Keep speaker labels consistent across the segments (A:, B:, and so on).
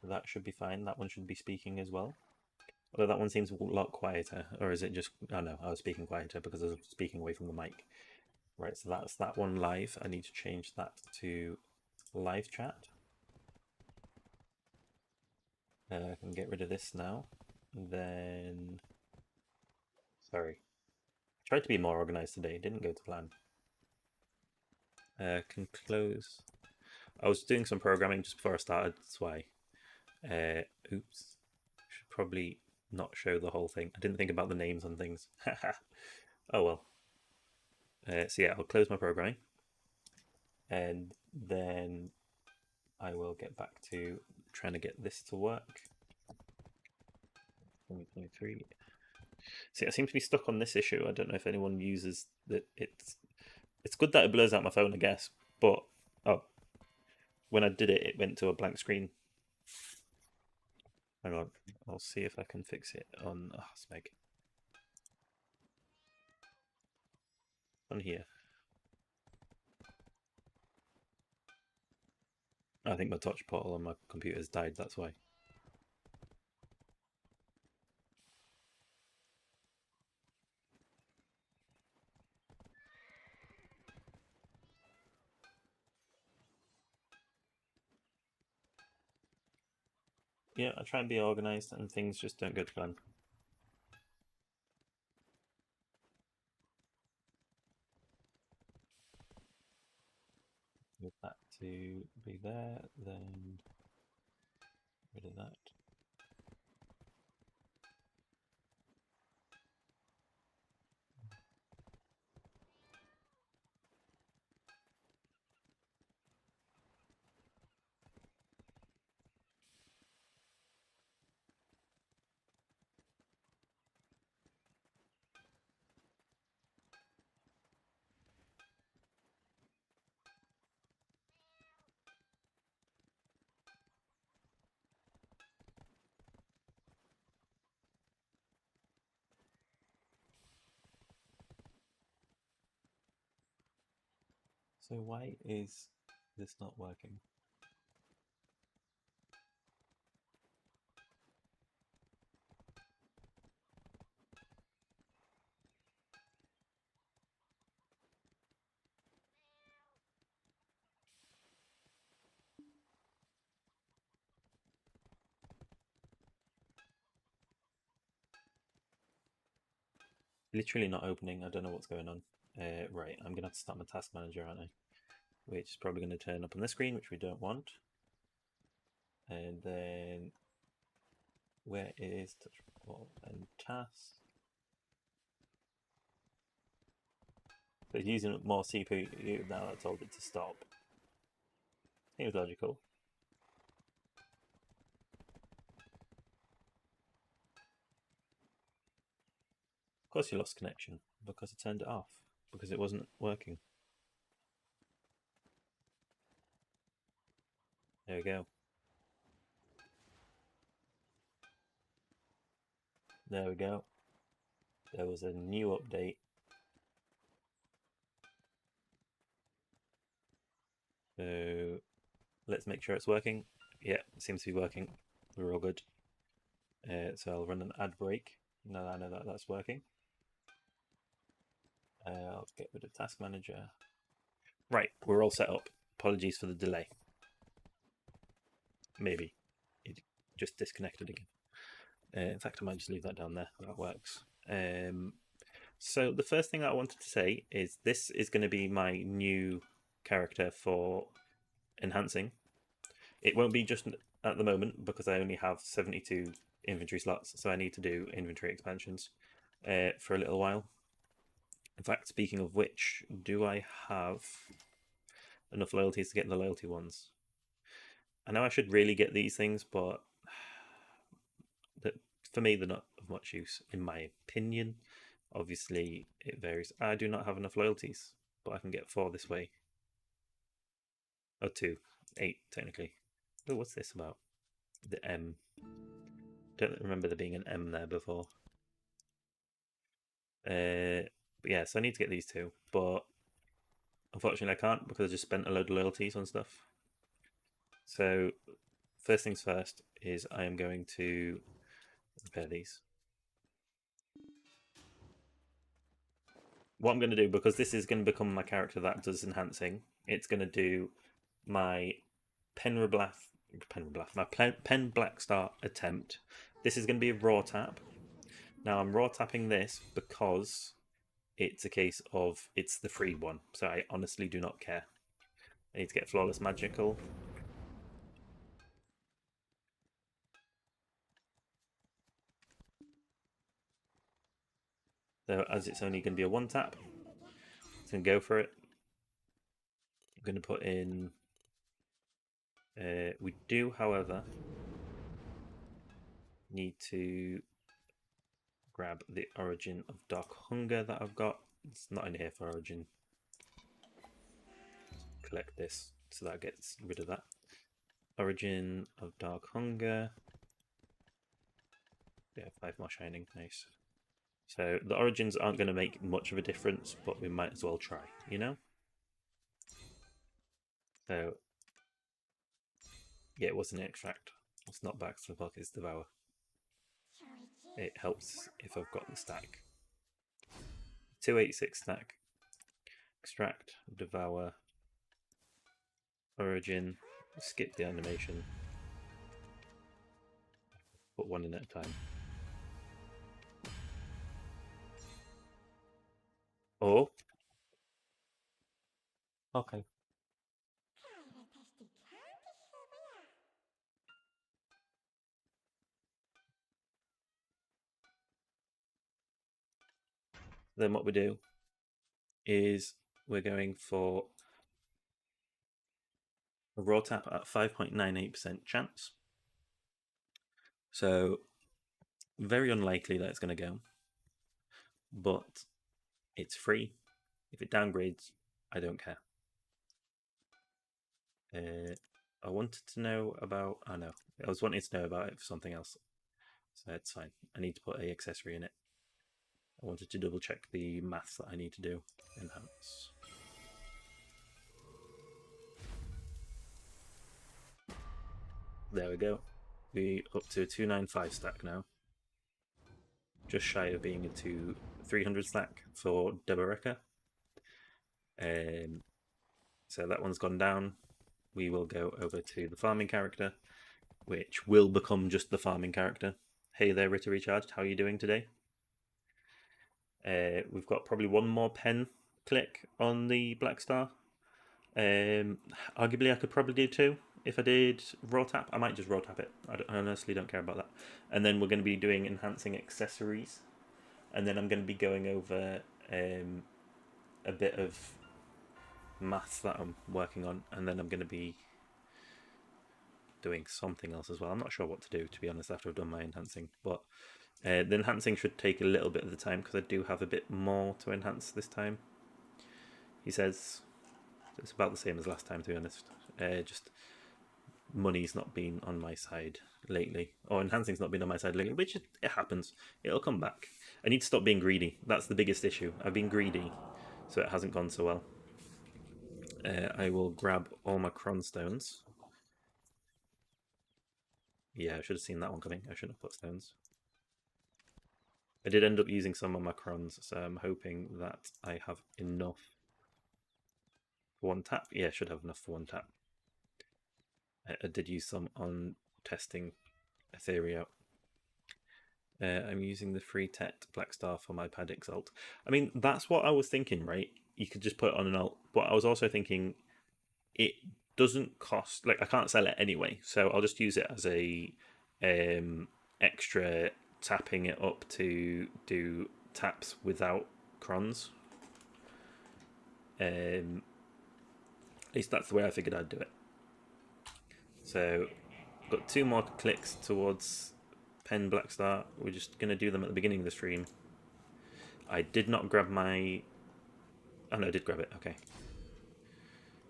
A: that should be fine. That one should be speaking as well. Although that one seems a lot quieter, or is it just... Oh no, I was speaking quieter because I was speaking away from the mic. Right, so that's that one live. I need to change that to live chat. I can get rid of this now. Then... Sorry. I tried to be more organized today. Didn't go to plan. Can close... I was doing some programming just before I started, that's why. Oops. Should probably not show the whole thing. I didn't think about the names and things. Oh well. So yeah, I'll close my programming. And then I will get back to trying to get this to work. 2023. See, I seem to be stuck on this issue. I don't know if anyone uses that. It's good that it blurs out my phone, I guess. But oh, when I did it, it went to a blank screen. Hang on, I'll see if I can fix it on Smeg. On here. I think my touch portal on my computer's died. That's why. Yeah, I try and be organized and things just don't go to plan. With that to be there, then rid of that. So why is this not working? Literally not opening. I don't know what's going on. Right, I'm gonna have to start my task manager, aren't I? Which is probably going to turn up on the screen, which we don't want. And then where is touch report and task? So it's using more CPU now. I told it to stop. Seems logical. Of course you lost connection because I turned it off because it wasn't working. There we go. There we go. There was a new update. So let's make sure it's working. Yeah, it seems to be working. We're all good. So I'll run an ad break. Now that I know that that's working. I'll get rid of task manager. Right, we're all set up. Apologies for the delay. Maybe it just disconnected again. In fact, I might just leave that down there. That works. So the first thing that I wanted to say is this is going to be my new character for enhancing. It won't be just at the moment because I only have 72 inventory slots, so I need to do inventory expansions for a little while. In fact, speaking of which, do I have enough loyalties to get the loyalty ones? I know I should really get these things, but for me, they're not of much use, in my opinion. Obviously, it varies. I do not have enough loyalties, but I can get 4 this way. Oh, 2. 8, technically. Oh, what's this about? The M. Don't remember there being an M there before. But yeah, so I need to get these 2, but unfortunately I can't because I just spent a load of loyalties on stuff. So first things first is I am going to repair these. What I'm going to do, because this is going to become my character that does enhancing, it's going to do my PEN Blackstar attempt. This is going to be a raw tap. Now I'm raw tapping this because it's a case of it's the free one, so I honestly do not care. I need to get Flawless Magical. So as it's only going to be a one tap, it's going to go for it. I'm going to put in... we do, however, need to grab the Origin of Dark Hunger that I've got. It's not in here for Origin. Collect this, so that gets rid of that. Origin of Dark Hunger. Yeah, 5 more Shining, nice. So the Origins aren't going to make much of a difference, but we might as well try, you know? So, yeah, it was an Extract. It's not Backstab, it's Devour. It helps if I've got the stack. 286 stack. Extract, Devour, Origin, skip the animation. Put one in at a time. Oh. Okay. Then what we do is we're going for a raw tap at 5.98% chance. So very unlikely that it's going to go, but it's free. If it downgrades, I don't care. I wanted to know about... oh no, I was wanting to know about it for something else. So it's fine. I need to put a accessory in it. I wanted to double check the maths that I need to do. Enhance. There we go. We're up to a 295 stack now. Just shy of being a 300 stack for Deboreka. So that one's gone down. We will go over to the farming character, which will become just the farming character. Hey there, Ritter Recharged. How are you doing today? We've got probably one more pen click on the Blackstar. Arguably, I could probably do 2. If I did raw tap, I might just raw tap it. I honestly don't care about that. And then we're going to be doing enhancing accessories. And then I'm going to be going over a bit of maths that I'm working on. And then I'm going to be doing something else as well. I'm not sure what to do, to be honest, after I've done my enhancing. But the enhancing should take a little bit of the time because I do have a bit more to enhance this time. He says it's about the same as last time, to be honest. Just money's not been on my side lately, or enhancing's not been on my side lately, which it happens. It'll come back. I need to stop being greedy. That's the biggest issue. I've been greedy, so it hasn't gone so well. I will grab all my cron stones. Yeah, I should have seen that one coming. I shouldn't have put stones. I did end up using some on my crons, so I'm hoping that I have enough for one tap. Yeah, I should have enough for one tap. I did use some on testing Ethereum. I'm using the free Tet Blackstar for my Paddock's alt. I mean, that's what I was thinking, right? You could just put it on an alt. But I was also thinking it doesn't cost... like, I can't sell it anyway, so I'll just use it as a extra tapping it up to do taps without crons. At least that's the way I figured I'd do it. So, got 2 more clicks towards PEN Blackstar. We're just going to do them at the beginning of the stream. I did not grab my... oh no, I did grab it, okay.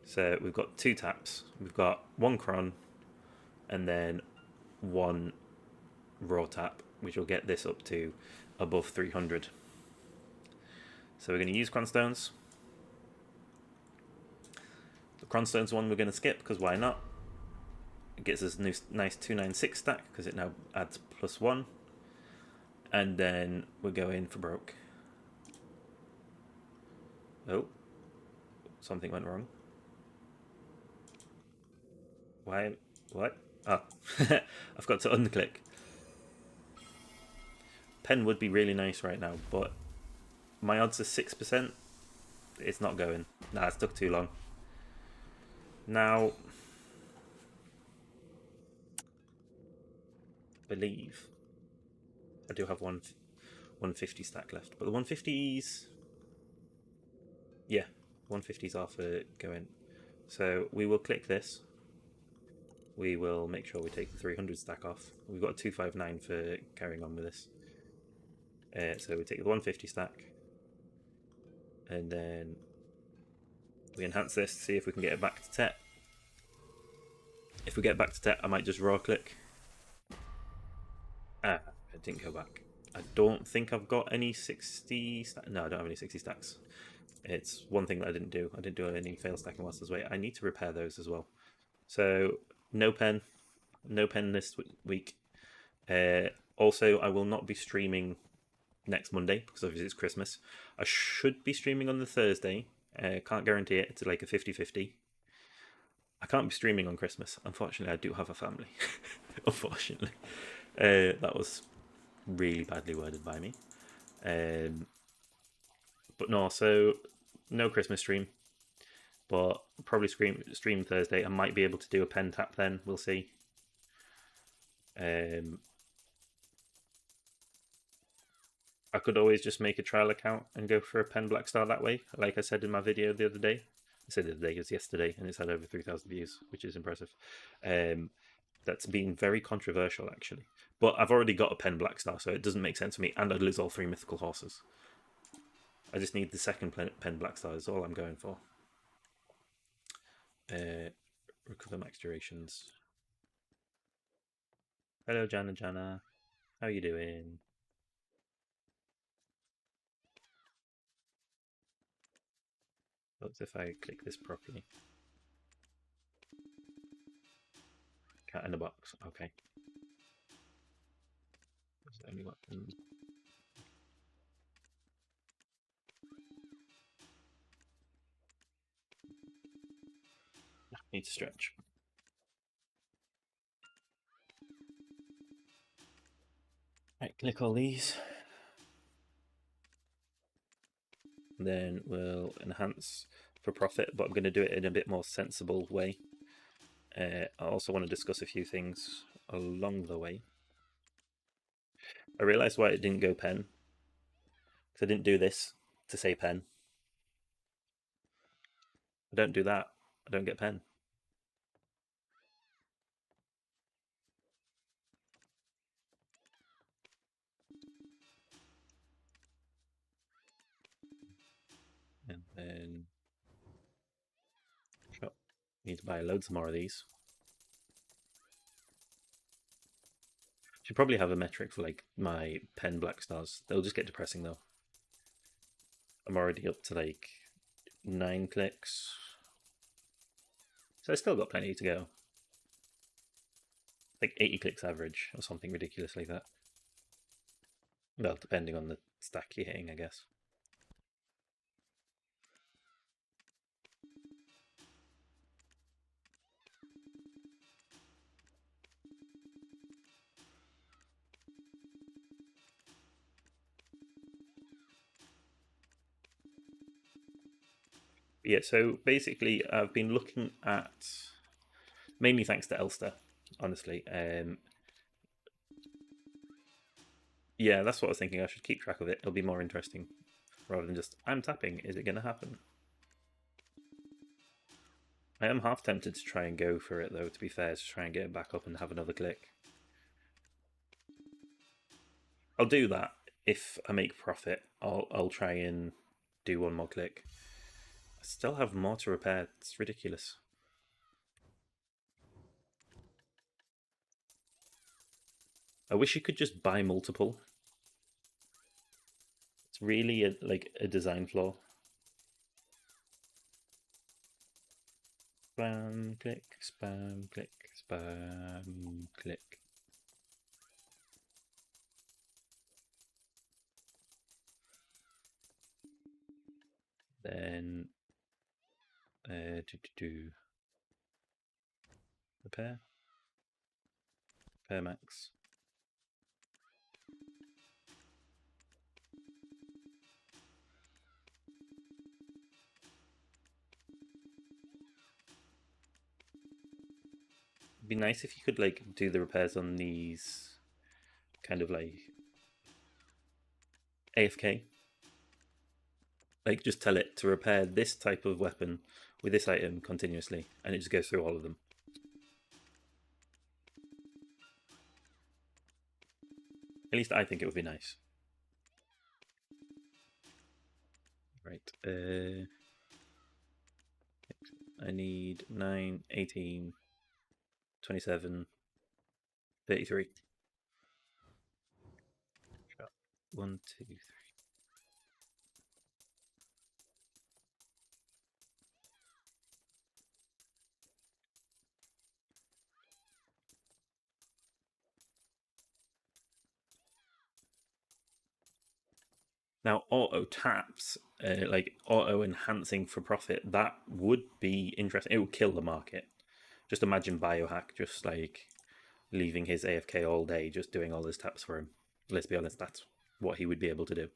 A: So we've got 2 taps. We've got 1 cron and then 1 raw tap, which will get this up to above 300. So we're going to use cron stones. The cron stones one we're going to skip, because why not? It gets us a nice 296 stack because it now adds +1. And then we're going for broke. Oh, something went wrong. Why? What? Oh, I've got to unclick. Pen would be really nice right now, but my odds are 6%. It's not going. Nah, it's took too long. Now, I believe I do have 150 stack left, but the 150s, yeah, 150s are for going. So we will click this. We will make sure we take the 300 stack off. We've got a 259 for carrying on with this. So we take the 150 stack, and then we enhance this to see if we can get it back to TET. If we get back to TET, I might just raw click. Ah, it didn't go back. I don't think I've got any 60 stacks. No, I don't have any 60 stacks. It's one thing that I didn't do. I didn't do any fail stacking whilst I was waiting. I need to repair those as well. So no pen this week. Also, I will not be streaming next Monday because obviously it's Christmas. I should be streaming on the Thursday. Can't guarantee it. It's like a 50-50. I can't be streaming on Christmas. Unfortunately, I do have a family. Unfortunately. That was really badly worded by me. But no, so no Christmas stream. But probably stream Thursday. I might be able to do a pen tap then. We'll see. I could always just make a trial account and go for a PEN Blackstar that way, like I said in my video the other day. I said the other day, it was yesterday, and it's had over 3,000 views, which is impressive. That's been very controversial, actually. But I've already got a PEN Blackstar, so it doesn't make sense to me, and I'd lose all 3 mythical horses. I just need the second PEN Blackstar is all I'm going for. Recover max durations. Hello, Jana. How are you doing? Oops, if I click this properly. Cat in a box. Okay. That's the only weapon. Need to stretch. Right, click all these. Then we'll enhance for profit, but I'm going to do it in a bit more sensible way. I also want to discuss a few things along the way. I realised why it didn't go pen, because I didn't do this to say pen. I don't do that, I don't get pen. And then sure, need to buy loads more of these. Should probably have a metric for like my PEN Blackstars. They'll just get depressing though. I'm already up to like 9 clicks, so I still got plenty to go. Like 80 clicks average or something ridiculous like that. Well, depending on the stack you're hitting, I guess. Yeah, so basically I've been looking at, mainly thanks to Elster, honestly. Yeah, that's what I was thinking. I should keep track of it. It'll be more interesting rather than just, I'm tapping, is it going to happen? I am half tempted to try and go for it though, to be fair, to try and get it back up and have another click. I'll do that. If I make profit, I'll try and do one more click. I still have more to repair. It's ridiculous. I wish you could just buy multiple. It's really like a design flaw. Spam, click, spam, click, spam, click. Then repair, repair max. It'd be nice if you could like do the repairs on these kind of like AFK. Like just tell it to repair this type of weapon with this item continuously, and it just goes through all of them. At least I think it would be nice. Right. I need 9, 18, 27, 33. 1, 2, 3. Now, auto taps, like auto enhancing for profit, that would be interesting. It would kill the market. Just imagine Biohack just like leaving his AFK all day, just doing all his taps for him. Let's be honest, that's what he would be able to do.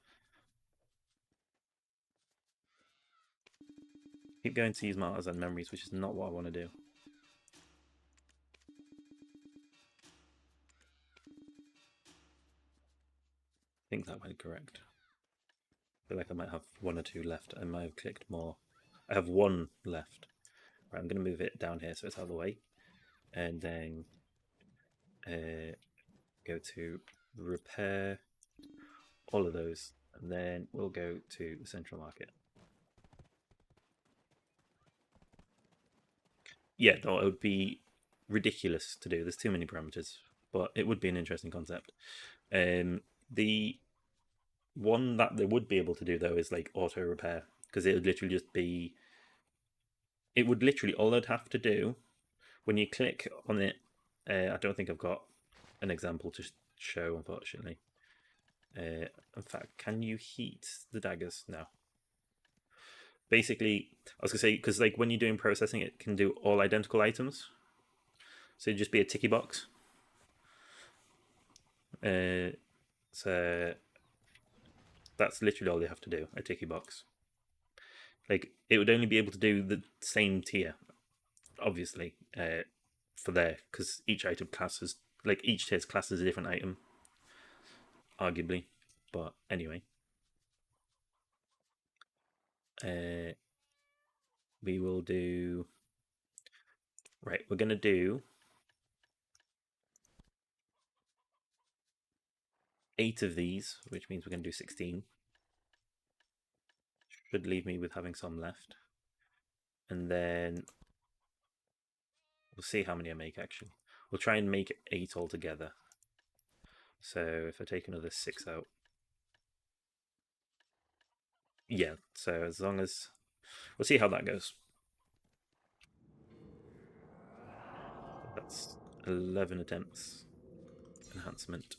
A: Keep going to use martyrs and memories, which is not what I want to do. I think that went correct. I feel like I might have 1 or 2 left. I might have clicked more. I have 1 left. Right, I'm going to move it down here so it's out of the way. And then go to repair all of those. And then we'll go to the central market. Yeah, no, it would be ridiculous to do. There's too many parameters, but it would be an interesting concept. The one that they would be able to do though is like auto repair, because it would literally just be. It would literally all they'd have to do when you click on it. I don't think I've got an example to show, unfortunately. In fact, can you heat the daggers? No. Basically, I was gonna say because like when you're doing processing, it can do all identical items. So it'd just be a ticky box. So that's literally all they have to do, a ticky box. Like it would only be able to do the same tier, obviously, for there because each item class is like each tier's class is a different item, arguably. But anyway, we will do. Right, we're gonna do 8 of these, which means we're gonna do 16. Should leave me with having some left, and then we'll see how many I make actually. We'll try and make 8 altogether. So if I take another 6 out, yeah. So as long as we'll see how that goes. That's 11 attempts enhancement,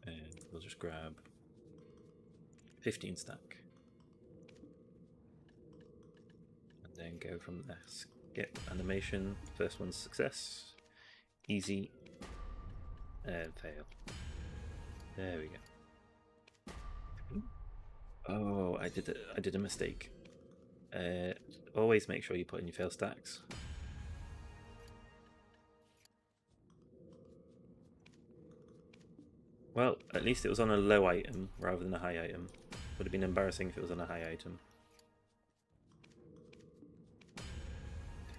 A: and we'll just grab 15 stack, and then go from there. Skip animation. First one's success, easy, and fail. There we go. Oh, I did a mistake. Always make sure you put in your fail stacks. Well, at least it was on a low item rather than a high item. Would have been embarrassing if it was on a high item.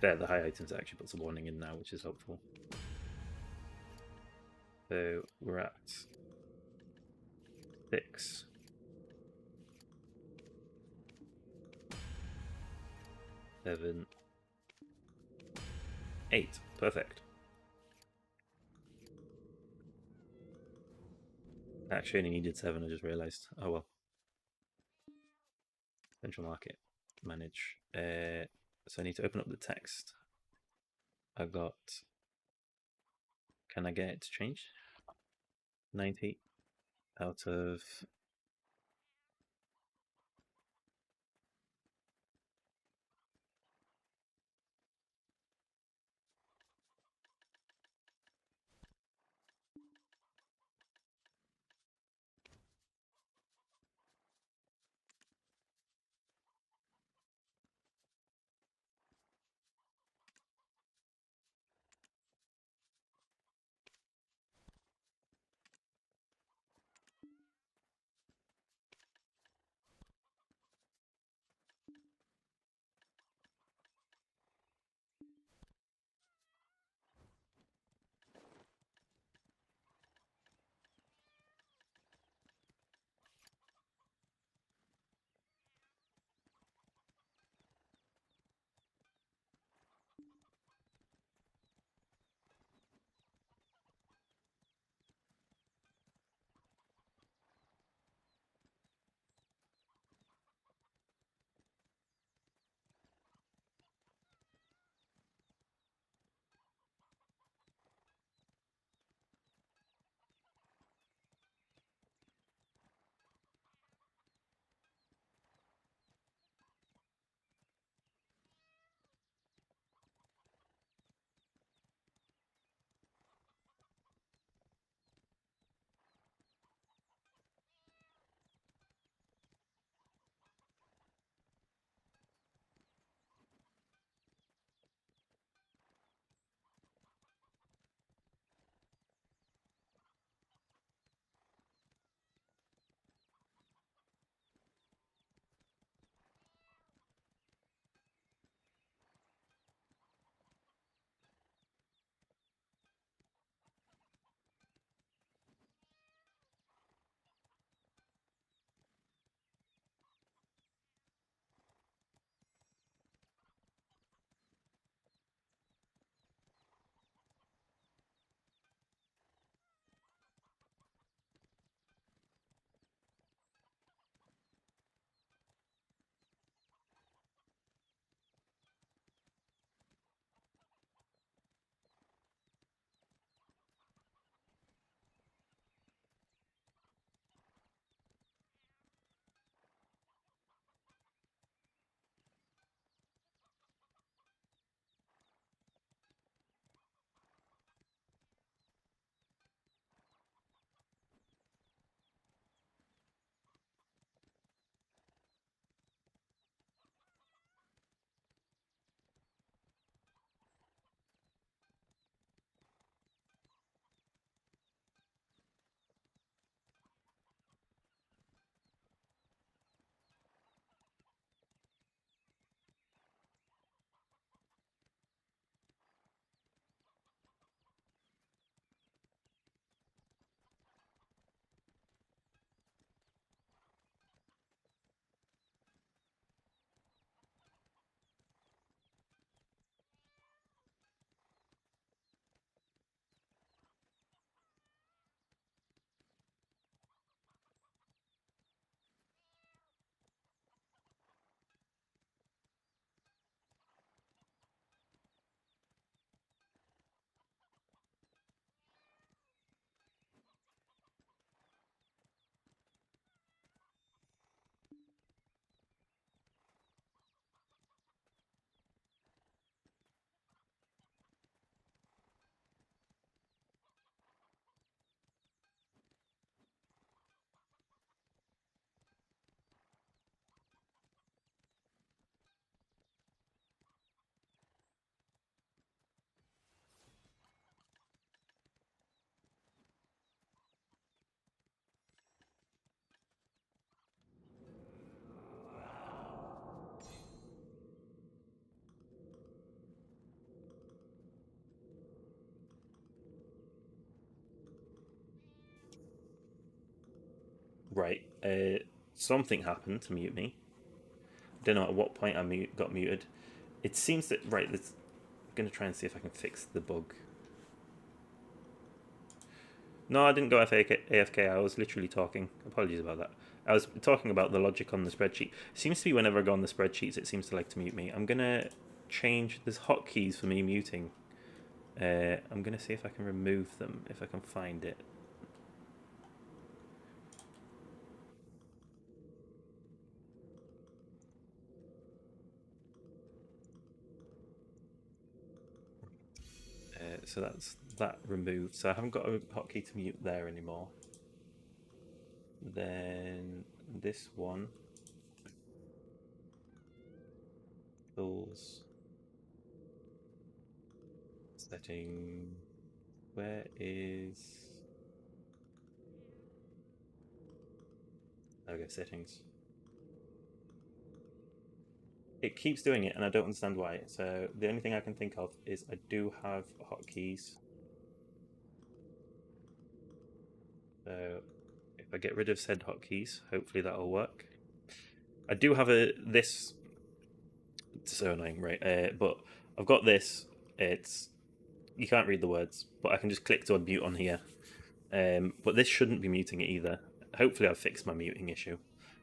A: There, the high items actually puts a warning in now, which is helpful. So we're at 6. 7, 8. Perfect. Actually, only needed 7. I just realised. Oh well. Central market, manage. So I need to open up the text. I've got, can I get it to change? 90 out of right. Something happened to mute me. Don't know at what point I got muted. It seems that right. I'm gonna try and see if I can fix the bug. No, I didn't go AFK. I was literally talking. Apologies about that. I was talking about the logic on the spreadsheet. It seems to be whenever I go on the spreadsheets, it seems to like to mute me. I'm gonna change. There's hotkeys for me muting. I'm gonna see if I can remove them if I can find it. So that's that removed. So I haven't got a hotkey to mute there anymore. Then this one, tools, setting. Where is? Okay, settings. It keeps doing it, and I don't understand why. So the only thing I can think of is I do have hotkeys. So if I get rid of said hotkeys, hopefully that'll work. I do have this. It's so annoying, right? But I've got this. It's you can't read the words, but I can just click to unmute on here. But this shouldn't be muting it either. Hopefully, I've fixed my muting issue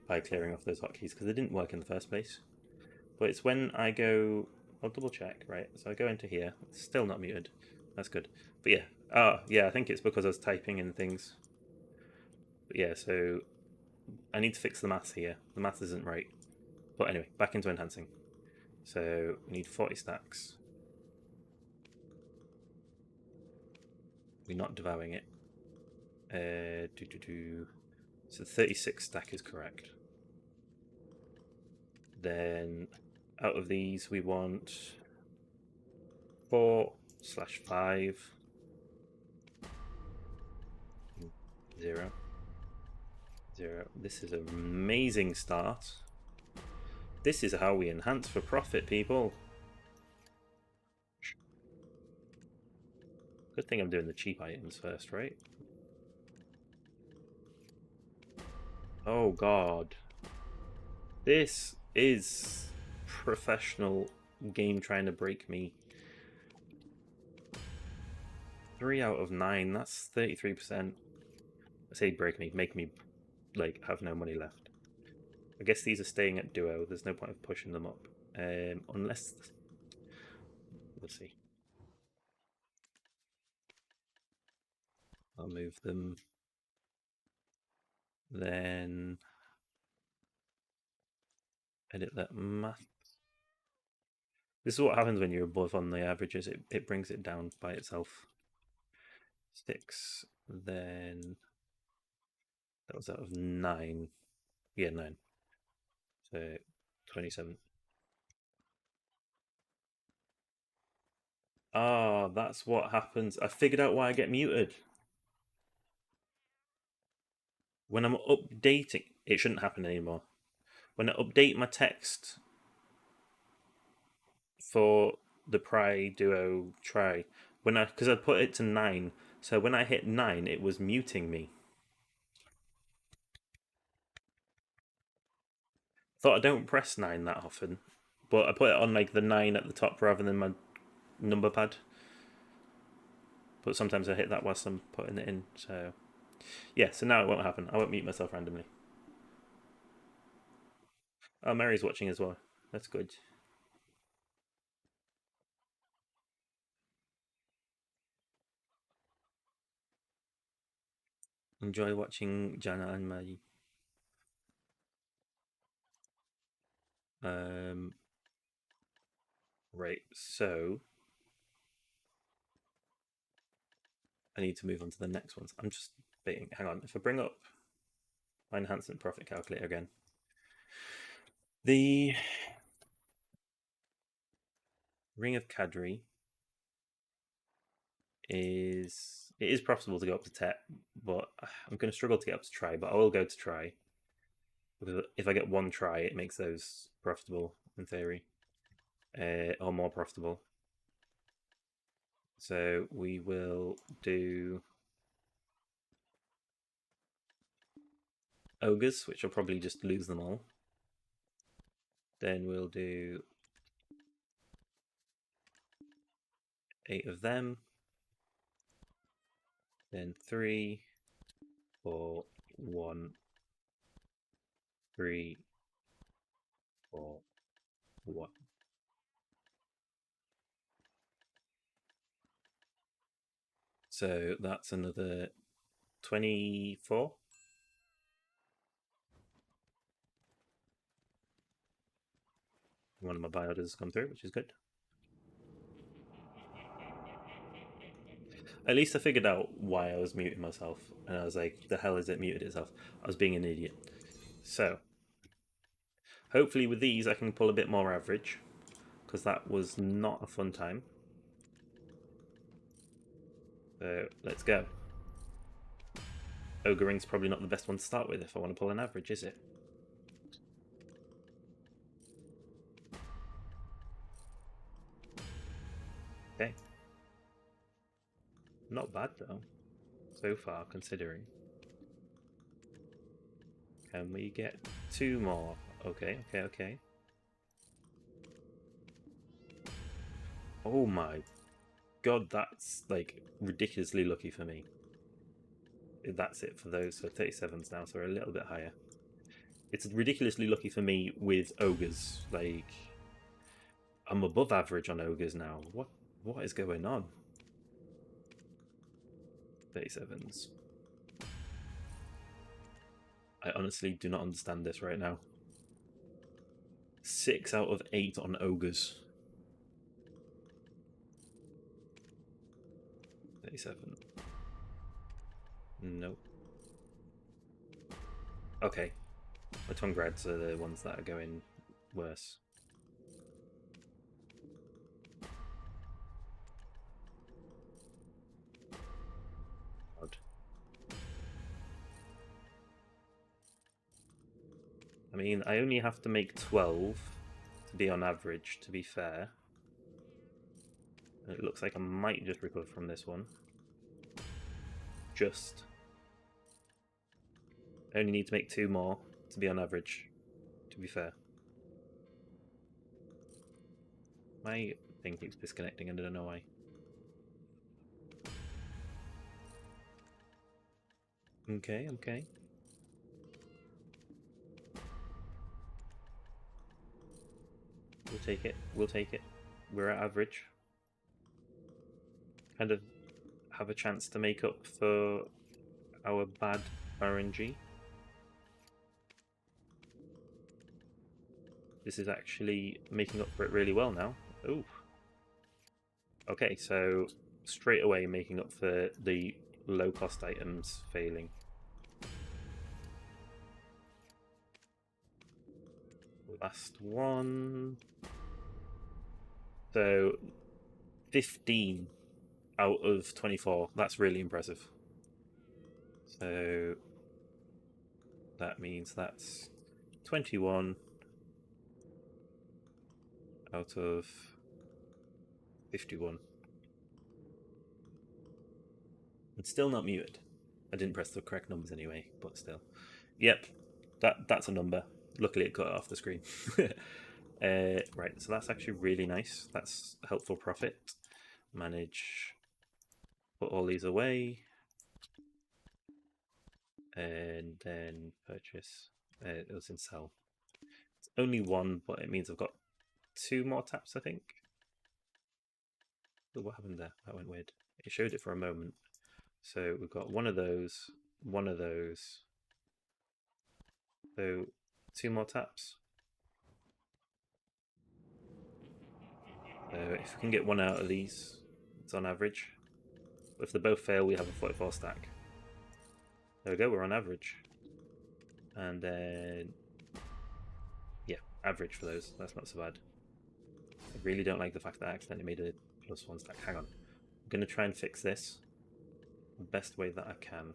A: by clearing off those hotkeys because they didn't work in the first place. But it's when I go. I'll double check, right? So I go into here. It's still not muted. That's good. But yeah. Yeah, I think it's because I was typing in things. But yeah, so I need to fix the math here. The math isn't right. But anyway, back into enhancing. So we need 40 stacks. We're not devouring it. So 36 stack is correct. Then out of these we want 4/5 0 0. This is an amazing start. This is how we enhance for profit, people. Good thing I'm doing the cheap items first, right? Oh god. This is professional game trying to break me. 3 out of 9, that's 33%. I say break me, make me like have no money left. I guess these are staying at duo. There's no point of pushing them up. Unless we'll see. I'll move them. Then edit that math. This is what happens when you're above on the averages. It brings it down by itself. 6. Then that was out of 9. Yeah, 9. So 27. Ah, that's what happens. I figured out why I get muted. When I'm updating, it shouldn't happen anymore. When I update my text for the Pry Duo try, because I put it to 9, so when I hit 9, it was muting me. Thought I don't press 9 that often, but I put it on like the 9 at the top rather than my number pad. But sometimes I hit that whilst I'm putting it in, so yeah, so now it won't happen. I won't mute myself randomly. Oh, Mary's watching as well. That's good. Enjoy watching Jana and Mary. Right, so I need to move on to the next ones. I'm just waiting. Hang on. If I bring up my enhancement profit calculator again, the Ring of Kadri is profitable to go up to Tet, but I'm going to struggle to get up to try. But I will go to try because if I get one try, it makes those profitable in theory, or more profitable. So we will do ogres, which will probably just lose them all. Then we'll do 8 of them. Then 3, 4, 1, 3, 4, 1. So that's another 24. One of my biodas has gone through, which is good. At least I figured out why I was muting myself. And I was like, the hell is it muted itself? I was being an idiot. So, hopefully with these I can pull a bit more average. Because that was not a fun time. So, let's go. Ogre Ring's probably not the best one to start with if I want to pull an average, is it? Okay. Not bad though, so far considering. Can we get 2 more? Okay, okay, okay. Oh my god, that's like ridiculously lucky for me. That's it for those. So 37s now, so we're a little bit higher. It's ridiculously lucky for me with ogres. Like, I'm above average on ogres now. What is going on? 37s. I honestly do not understand this right now. 6 out of 8 on ogres. 37. Nope. Okay. The Tongrads are the ones that are going worse. Odd. I mean, I only have to make 12 to be on average, to be fair. It looks like I might just recover from this one. Just. I only need to make 2 more to be on average, to be fair. My thing keeps disconnecting and I don't know why. Okay, okay. We'll take it, we'll take it. We're at average. Kind of have a chance to make up for our bad RNG. This is actually making up for it really well now. Ooh. Okay, so straight away making up for the low-cost items failing. Last one. So 15 out of 24. That's really impressive. So that means that's 21 out of 51. It's still not muted. I didn't press the correct numbers anyway, but still. Yep, that's a number. Luckily it got it off the screen. Right, so that's actually really nice. That's helpful profit. Manage, put all these away. And then purchase. It was in sell. It's only 1, but it means I've got 2 more taps, I think. Oh, what happened there? That went weird. It showed it for a moment. So we've got one of those, one of those. So 2 more taps. So if we can get 1 out of these, it's on average. But if they both fail, we have a 44 stack. There we go, we're on average. And then, yeah, average for those. That's not so bad. I really don't like the fact that I accidentally made a +1 stack. Hang on. I'm going to try and fix this the best way that I can.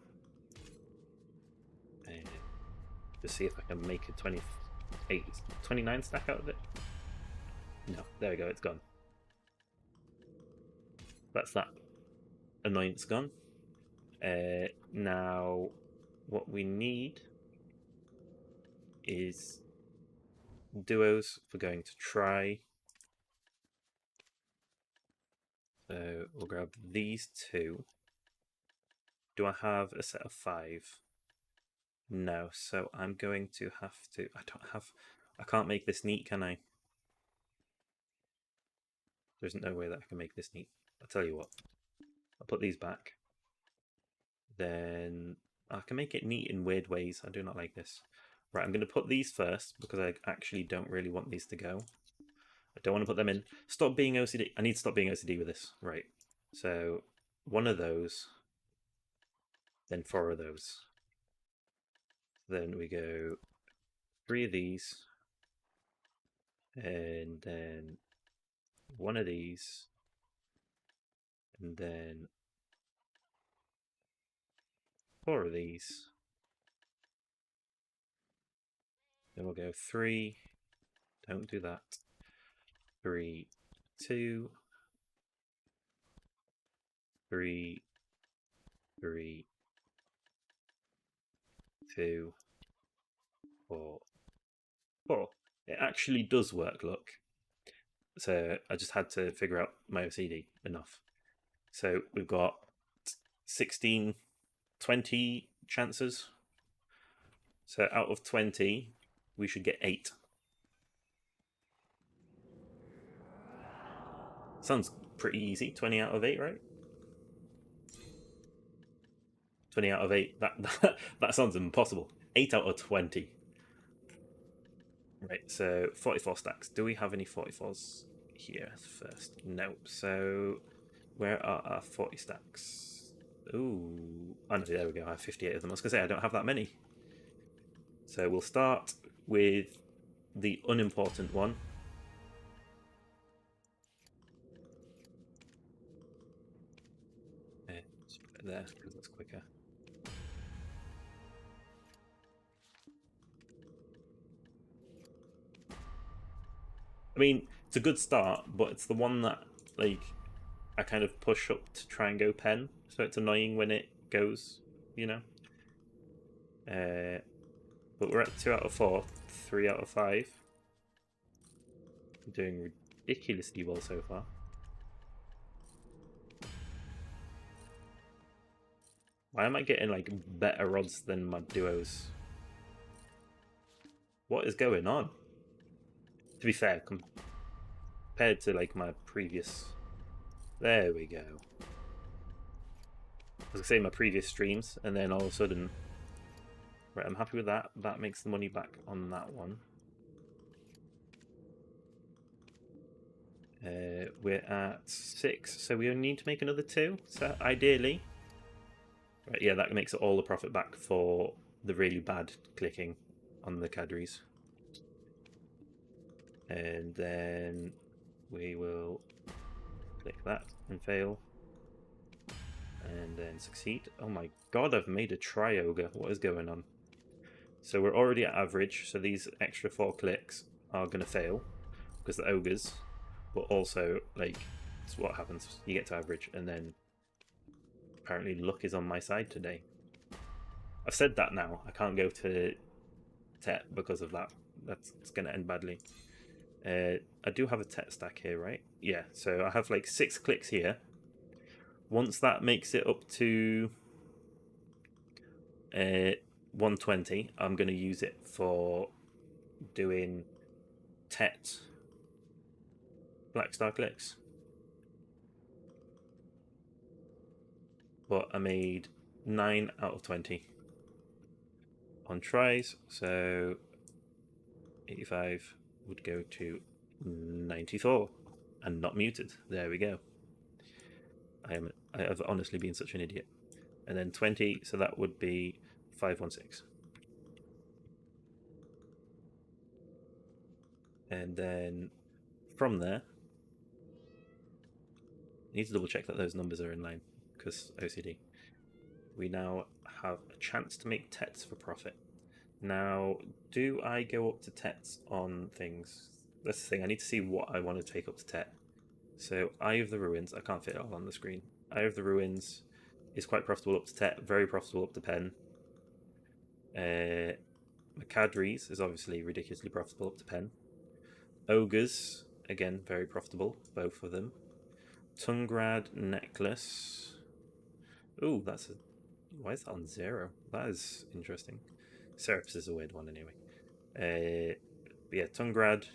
A: Just see if I can make a 29 stack out of it. No, there we go, it's gone. That's that annoyance gone. Now, what we need is duos for going to try. So we'll grab these 2. Do I have a set of 5? No, so I'm going to have to. I can't make this neat, can I? There's no way that I can make this neat. I'll tell you what. I'll put these back Then I can make it neat in weird ways. I do not like this. Right, I'm going to put these first because I actually don't really want these to go. I don't want to put them in. Stop being OCD. I need to stop being OCD with this. Right. So one of those, then 4 of those. Then we go 3 of these, and then 1 of these, and then 4 of these. Then we'll go 3. Don't do that. 3, 2, 3, 3, 2, 4, 4. It actually does work, look. So I just had to figure out my OCD enough. So we've got 16, 20 chances. So out of 20, we should get 8. Sounds pretty easy. 20 out of 8, right? 20 out of 8. That sounds impossible. 8 out of 20. Right, so 44 stacks. Do we have any 44s here first? No. So where are our 40 stacks? Ooh. Oh, no, there we go. I have 58 of them. I was going to say, I don't have that many. So we'll start with the unimportant one. Just put it there because that's quicker. I mean, it's a good start, but it's the one that, like, I kind of push up to try and go pen, so it's annoying when it goes, you know? But we're at 2 out of 4, 3 out of 5. I'm doing ridiculously well so far. Why am I getting, like, better odds than my duos? What is going on? To be fair, compared to, like, my previous... There we go. I was going to say my previous streams, and then all of a sudden... Right, I'm happy with that. That makes the money back on that one. We're at 6, so we only need to make another 2. So ideally... Right, yeah, that makes all the profit back for the really bad clicking on the cadres. And then we will click that and fail. And then succeed. Oh my god, I've made a tri-ogre. What is going on? So we're already at average, so these extra 4 clicks are going to fail because they're ogres. But also, like, it's what happens. You get to average, and then apparently luck is on my side today. I've said that now. I can't go to Tet because of that. That's going to end badly. I do have a Tet stack here, right? Yeah, so I have like 6 clicks here. Once that makes it up to 120, I'm going to use it for doing Tet Blackstar clicks. But I made 9 out of 20 on tries, so 85 would go to 94 and not muted. There we go. I have honestly been such an idiot. And then 20, so that would be 516. And then from there, I need to double check that those numbers are in line because OCD. We now have a chance to make Tets for profit. Now, do I go up to Tets on things? That's the thing, I need to see what I want to take up to Tet. So, Eye of the Ruins, I can't fit it all on the screen. Eye of the Ruins is quite profitable up to Tet, very profitable up to Pen. Macadries is obviously ridiculously profitable up to Pen. Ogres, again, very profitable, both of them. Tungrad Necklace. Ooh, that's a... Why is that on 0? That is interesting. Serapis is a weird one anyway. Yeah, Tungrad.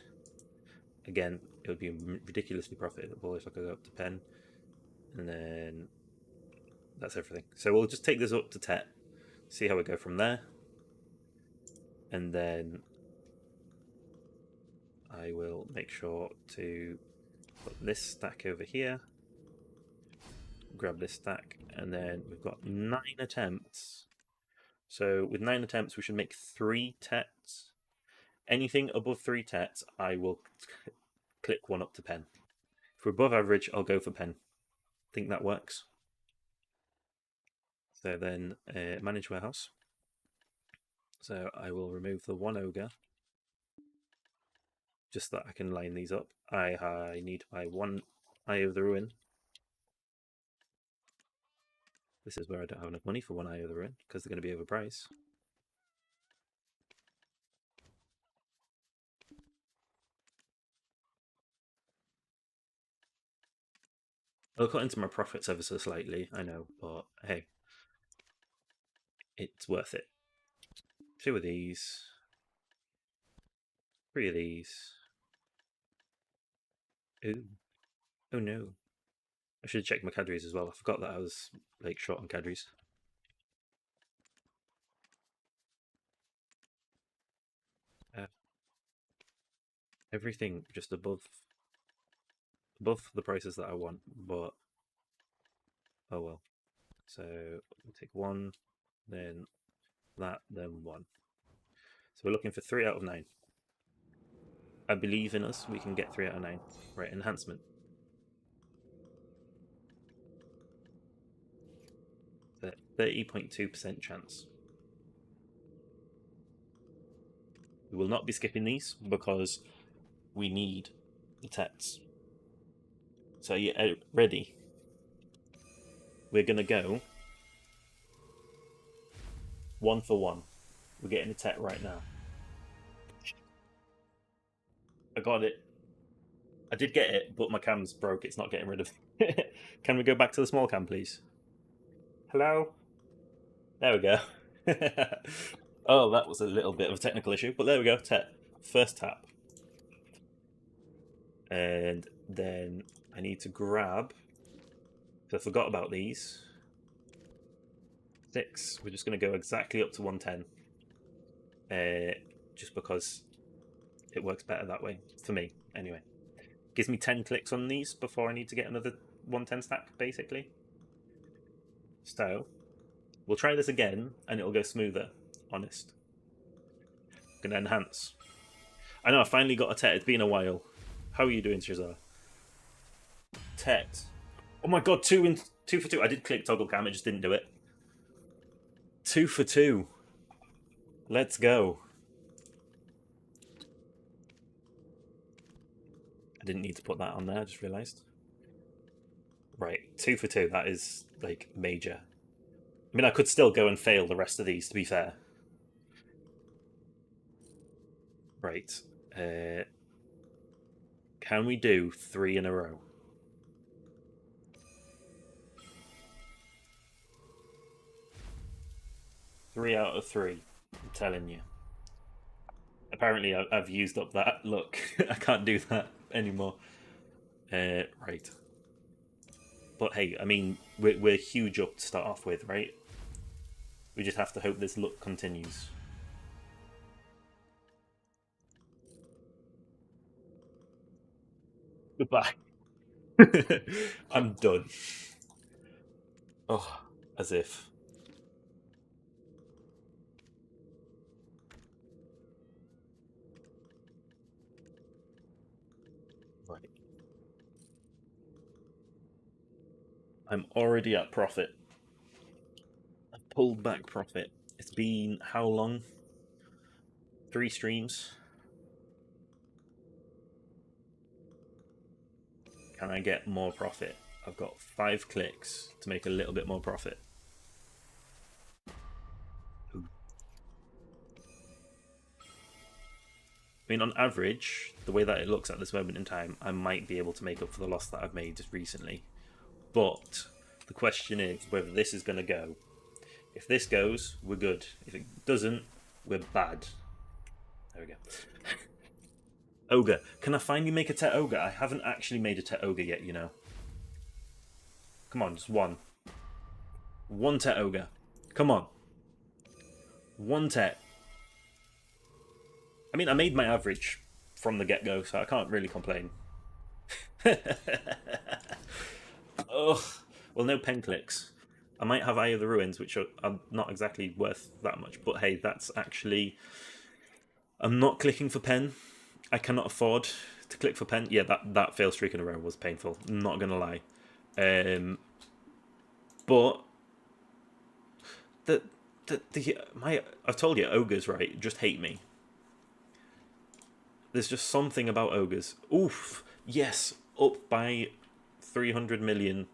A: Again, it would be ridiculously profitable if I could go up to Pen. And then that's everything. So we'll just take this up to Tet, see how we go from there. And then I will make sure to put this stack over here, grab this stack, and then we've got 9 attempts. So with 9 attempts, we should make 3 Tets. Anything above 3 Tets, I will click one up to pen. If we're above average, I'll go for pen. I think that works. So then manage warehouse. So I will remove the 1 ogre, just so that I can line these up. I need to buy 1 Eye of the Ruin. This is where I don't have enough money for 1 Eye of the Ruin, because they're going to be overpriced. I'll cut into my profits ever so slightly, I know, but hey, it's worth it. 2 of these, 3 of these. Ooh. Oh no. I should have checked my cadres as well. I forgot that I was like short on cadres. Everything just above the prices that I want, but oh well. So we'll take 1, then that, then 1. So we're looking for 3 out of 9. I believe in us. We can get 3 out of 9. Right, enhancement. The 30.2% chance. We will not be skipping these because we need the Tets. So yeah, ready? We're gonna go 1 for 1. We're getting a Tet right now. I got it. I did get it, but my cam's broke. It's not getting rid of it. Can we go back to the small cam, please? Hello? There we go. Oh, that was a little bit of a technical issue, but there we go. First tap. And then I need to grab, because I forgot about these. 6. We're just going to go exactly up to 110. Just because it works better that way, for me, anyway. Gives me 10 clicks on these before I need to get another 110 stack, basically. So, we'll try this again, and it'll go smoother, honest. Gonna enhance. I know, I finally got a Tet. It's been a while. How are you doing, Shazar? Tet. Oh my god, 2 for 2. I did click toggle cam, it just didn't do it. 2 for 2. Let's go. I didn't need to put that on there, I just realised. Right, 2 for 2. That is, like, major. I mean, I could still go and fail the rest of these, to be fair. Right. Can we do 3 in a row? Three out of 3. I'm telling you. Apparently, I've used up that. Look, I can't do that anymore. Right. But hey, I mean, we're huge up to start off with, right? We just have to hope this luck continues. Goodbye. I'm done. Oh, as if. Right. I'm already at profit. I've pulled back profit. It's been how long? 3 streams. Can I get more profit? I've got 5 clicks to make a little bit more profit. Ooh. I mean, on average, the way that it looks at this moment in time, I might be able to make up for the loss that I've made just recently. But the question is whether this is going to go. If this goes, we're good. If it doesn't, we're bad. There we go. Ogre. Can I finally make a Tet Ogre? I haven't actually made a Tet Ogre yet, you know. Come on, just 1. One tet ogre. Come on. One tet. I mean, I made my average from the get-go, so I can't really complain. Ugh. Well, no pen clicks. I might have Eye of the Ruins, which are not exactly worth that much, but hey, that's actually... I'm not clicking for pen. I cannot afford to click for pen. Yeah, that fail streak in a row was painful. I'm not going to lie. But... I've told you, ogres, right, just hate me. There's just something about ogres. Oof. Yes, up by 300 million.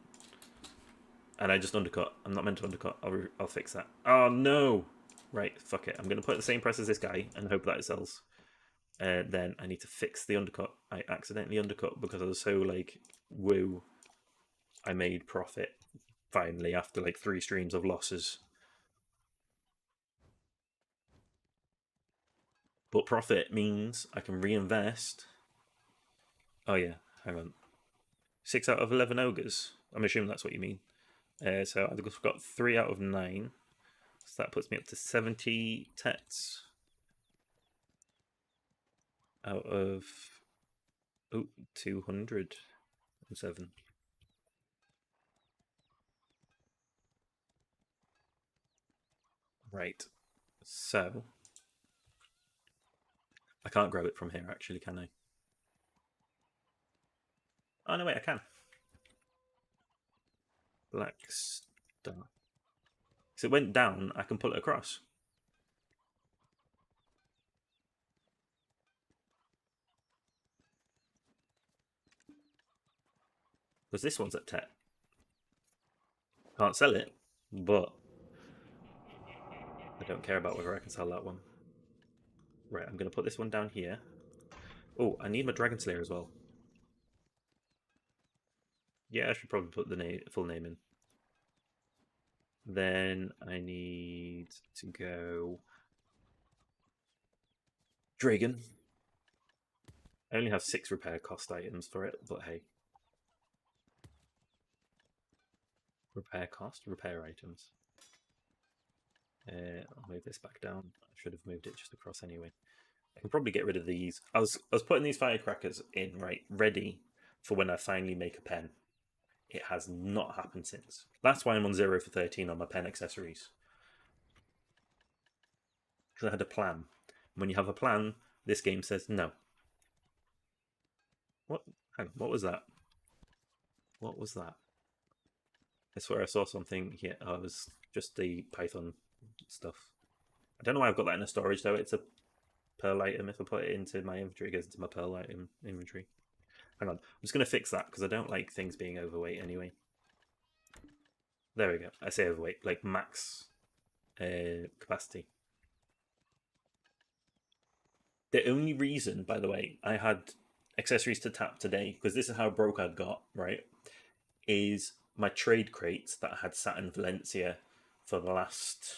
A: And I just undercut. I'm not meant to undercut. I'll fix that. Oh, no. Right, fuck it. I'm going to put the same price as this guy and hope that it sells. Then I need to fix the undercut. I accidentally undercut because I was so, like, woo. I made profit, finally, after, like, 3 streams of losses. But profit means I can reinvest. Oh, yeah. Hang on. 6 out of 11 ogres. I'm assuming that's what you mean. So I've got 3 out of 9. So that puts me up to 70 tets. Out of 207. Right. So I can't grab it from here actually, can I? Oh no, wait, I can. Blackstar. So it went down, I can pull it across. Because this one's at tet. Can't sell it, but I don't care about whether I can sell that one. Right, I'm going to put this one down here. Oh, I need my Dragon Slayer as well. Yeah, I should probably put the full name in. Then I need to go Dragon. I only have 6 repair cost items for it, but hey. Repair cost, repair items. I'll move this back down. I should have moved it just across anyway. I can probably get rid of these. I was putting these firecrackers in, right, ready for when I finally make a pen. It has not happened since. That's why I'm on 0 for 13 on my pen accessories. Because I had a plan. When you have a plan, this game says no. What? Hang on, what was that? What was that? I swear I saw something here. Oh, it was just the Python stuff. I don't know why I've got that in a storage though. It's a pearl item. If I put it into my inventory, it goes into my pearl item inventory. Hang on. I'm just going to fix that because I don't like things being overweight anyway. There we go. I say overweight, like max capacity. The only reason, by the way, I had accessories to tap today, because this is how broke I'd got, right, is my trade crates that I had sat in Valencia for the last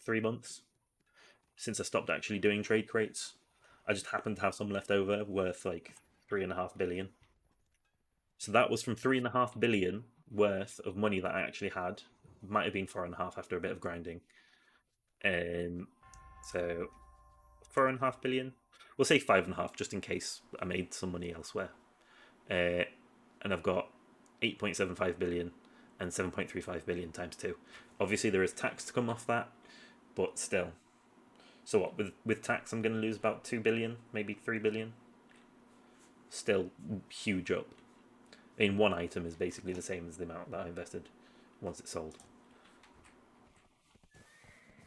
A: 3 months. Since I stopped actually doing trade crates, I just happened to have some left over worth like 3.5 billion. So that was from 3.5 billion worth of money that I actually had. Might have been 4.5 after a bit of grinding. So 4.5 billion. We'll say 5.5 just in case I made some money elsewhere. And I've got 8.75 billion and 7.35 billion times 2. Obviously, there is tax to come off that, but still. So what, with tax, I'm going to lose about 2 billion, maybe 3 billion. Still huge up. I mean, one item is basically the same as the amount that I invested once it's sold.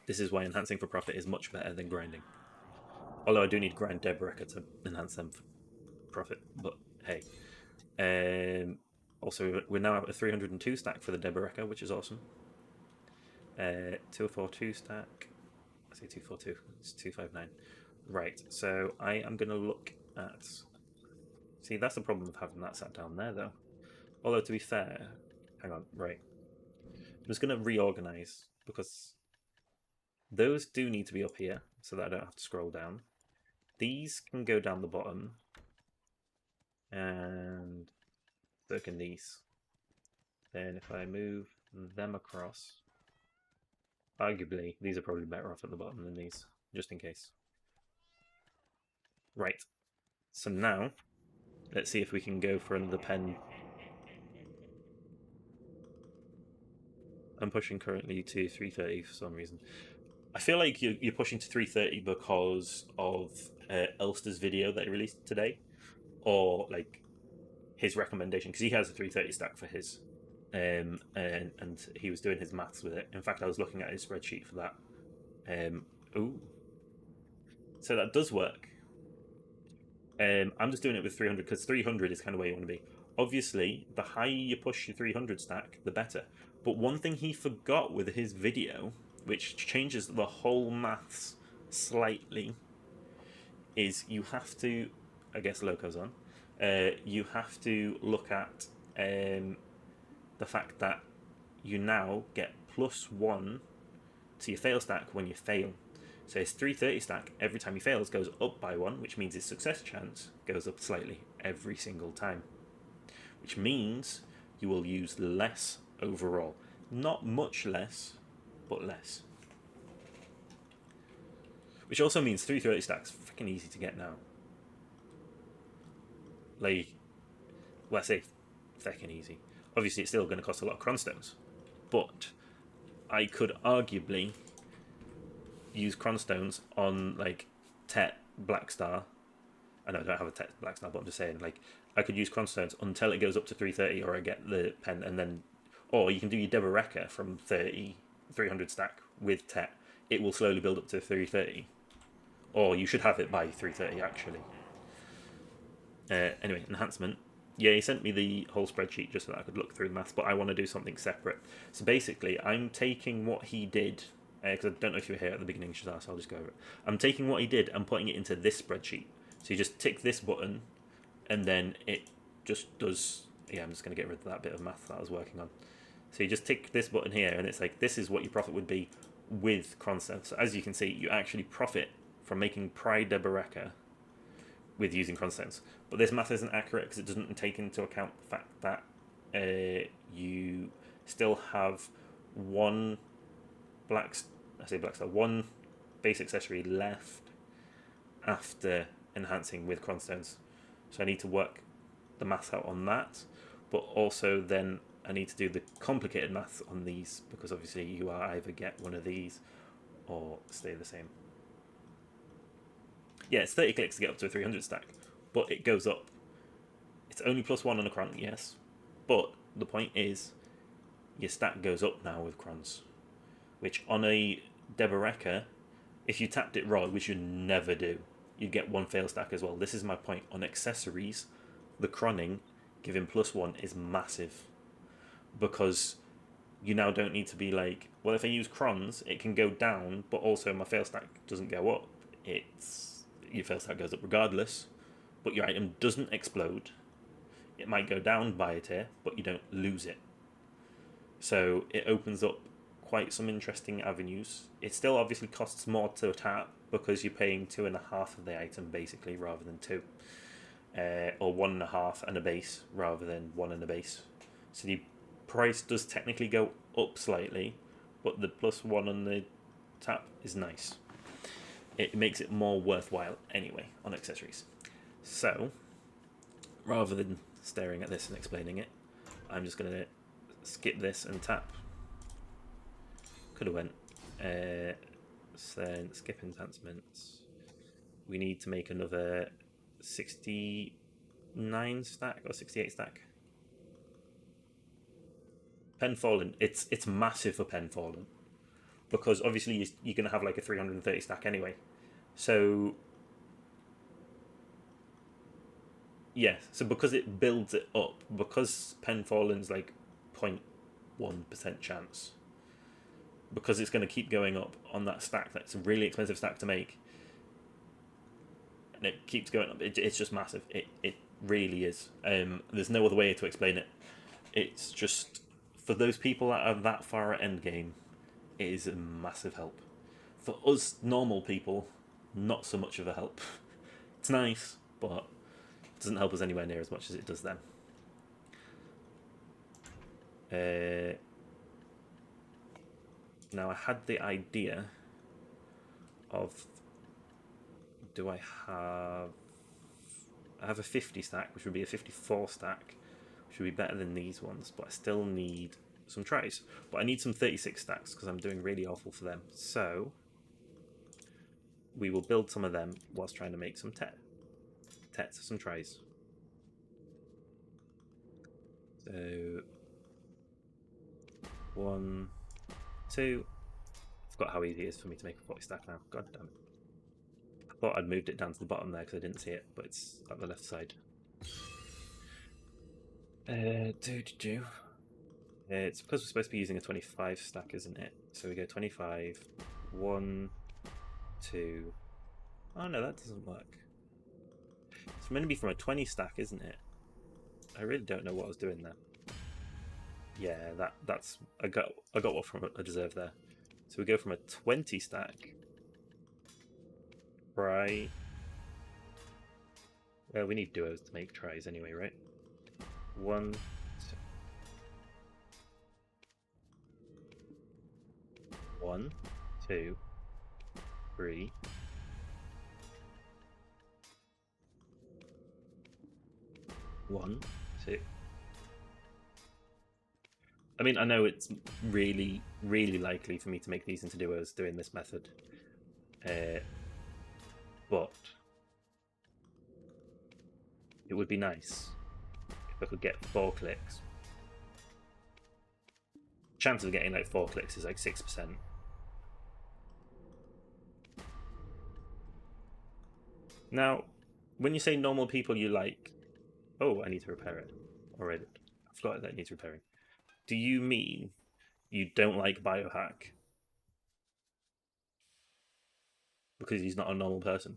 A: This is why enhancing for profit is much better than grinding. Although I do need grind Deboreka to enhance them for profit, but hey. Also, we're now at a 302 stack for the Deboreka, which is awesome. 242 stack. I say 242. It's 259. Right. So I am going to look at. See, that's the problem of having that sat down there, though. Although to be fair, hang on. Right. I'm just going to reorganize because those do need to be up here so that I don't have to scroll down. These can go down the bottom, and so can these. Then if I move them across, Arguably, these are probably better off at the bottom than these, just in case. Right, so now, let's see if we can go for another pen. I'm pushing currently to 330 for some reason. I feel like you're pushing to 330 because of Elster's video that he released today, or like his recommendation, because he has a 330 stack for his, and he was doing his maths with it. In fact, I was looking at his spreadsheet for that. Ooh, so that does work. I'm just doing it with 300 because 300 is kind of where you want to be. Obviously, the higher you push your 300 stack, the better. But one thing he forgot with his video, which changes the whole maths slightly, is you have to, I guess Loco's on, you have to look at the fact that you now get +1 to your fail stack when you fail. So his 330 stack, every time he fails, goes up by 1, which means his success chance goes up slightly every single time. Which means you will use less overall. Not much less, but less. Which also means 330 stacks freaking easy to get now. Like, well, I say freaking easy. Obviously, it's still going to cost a lot of cronstones, but I could arguably use cronstones on like Tet Blackstar. I know I don't have a Tet Blackstar, but I'm just saying, like, I could use cronstones until it goes up to 330, or I get the pen, and then, or you can do your Deboreka from 300 stack with Tet. It will slowly build up to 330, or you should have it by 330 actually. Anyway, enhancement. Yeah, he sent me the whole spreadsheet just so that I could look through the maths, but I want to do something separate. So basically, I'm taking what he did, because I don't know if you were here at the beginning, so I'll just go over it. I'm taking what he did and putting it into this spreadsheet. So you just tick this button, and then it just does. Yeah, I'm just going to get rid of that bit of math that I was working on. So you just tick this button here, and it's like, this is what your profit would be with cronstones. So as you can see, you actually profit from making Pride Deboreka with using cronstones. But this math isn't accurate because it doesn't take into account the fact that you still have one one base accessory left after enhancing with cronstones. So I need to work the maths out on that, but also then I need to do the complicated maths on these, because obviously you either get one of these or stay the same. Yeah, it's 30 clicks to get up to a 300 stack, but it goes up. It's only +1 on a cron, yes, but the point is your stack goes up now with crons, which on a Deboreka, if you tapped it raw, which you never do, you'd get 1 fail stack as well. This is my point. On accessories, the cronning giving +1 is massive, because you now don't need to be like, well, if I use crons, it can go down, but also my fail stack doesn't go up. Your fail stack goes up regardless, but your item doesn't explode. It might go down by a tier, but you don't lose it. So it opens up quite some interesting avenues. It still obviously costs more to tap because you're paying 2.5 of the item basically rather than 2, or 1.5 and a base rather than 1 and a base. So the price does technically go up slightly, but the +1 on the tap is nice. It makes it more worthwhile anyway on accessories. So rather than staring at this and explaining it, I'm just going to skip this and tap. Could have went. Then skip enhancements. We need to make another 69 stack or 68 stack. Pen Fallen. It's massive for Pen Fallen, because obviously you're going to have like a 330 stack anyway. So yeah, so because it builds it up, because Pen Fallen's like 0.1% chance, because it's going to keep going up on that stack, that's a really expensive stack to make, and it keeps going up. It's just massive. It really is. There's no other way to explain it. It's just, for those people that are that far at endgame, it is a massive help. For us normal people, not so much of a help. It's nice, but it doesn't help us anywhere near as much as it does them. Now I had the idea of, do I have a 50 stack, which would be a 54 stack, which would be better than these ones, but I still need some tries. But I need some 36 stacks because I'm doing really awful for them. So we will build some of them whilst trying to make some some tries. So 1, 2. I forgot how easy it is for me to make a 40 stack now. God damn it. I thought I'd moved it down to the bottom there because I didn't see it, but it's at the left side. It's because we're supposed to be using a 25 stack, isn't it? So we go 25, 1, 2. Oh no, that doesn't work. It's meant to be from a 20 stack, isn't it? I really don't know what I was doing there. Yeah, that's I got what from I deserve there. So we go from a 20 stack. Try. Well, we need duos to make tries anyway, right? 1, 2. 1, 2, 3. 1, 2. I mean, I know it's really, really likely for me to make these into duos doing this method. But it would be nice if I could get 4 clicks. Chance of getting like 4 clicks is like 6%. Now, when you say normal people you like... Oh, I need to repair it already. I forgot that it needs repairing. Do you mean you don't like Biohack? Because he's not a normal person.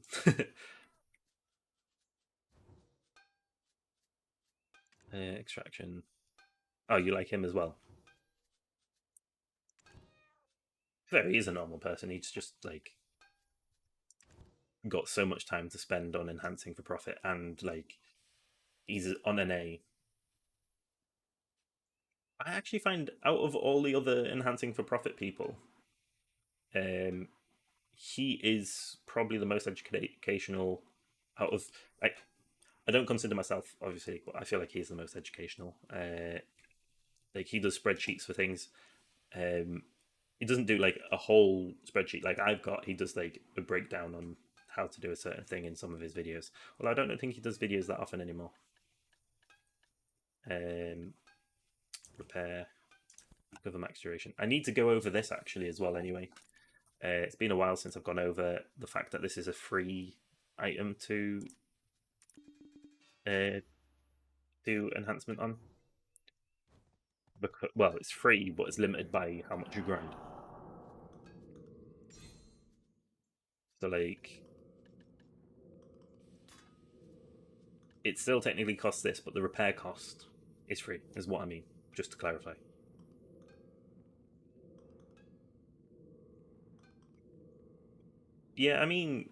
A: Extraction. Oh, you like him as well? So he is a normal person. He's just like got so much time to spend on enhancing for profit, and like he's on an A. I actually find out of all the other enhancing for profit people, he is probably the most educational out of like. I don't consider myself obviously, but I feel like he's the most educational. Like he does spreadsheets for things. He doesn't do like a whole spreadsheet like I've got. He does like a breakdown on how to do a certain thing in some of his videos. Well, I don't think he does videos that often anymore. Repair, cover max duration. I need to go over this actually as well anyway. It's been a while since I've gone over the fact that this is a free item to do enhancement on. Because, well, it's free, but it's limited by how much you grind. So, like, it still technically costs this, but the repair cost is free, is what I mean, just to clarify. Yeah, I mean,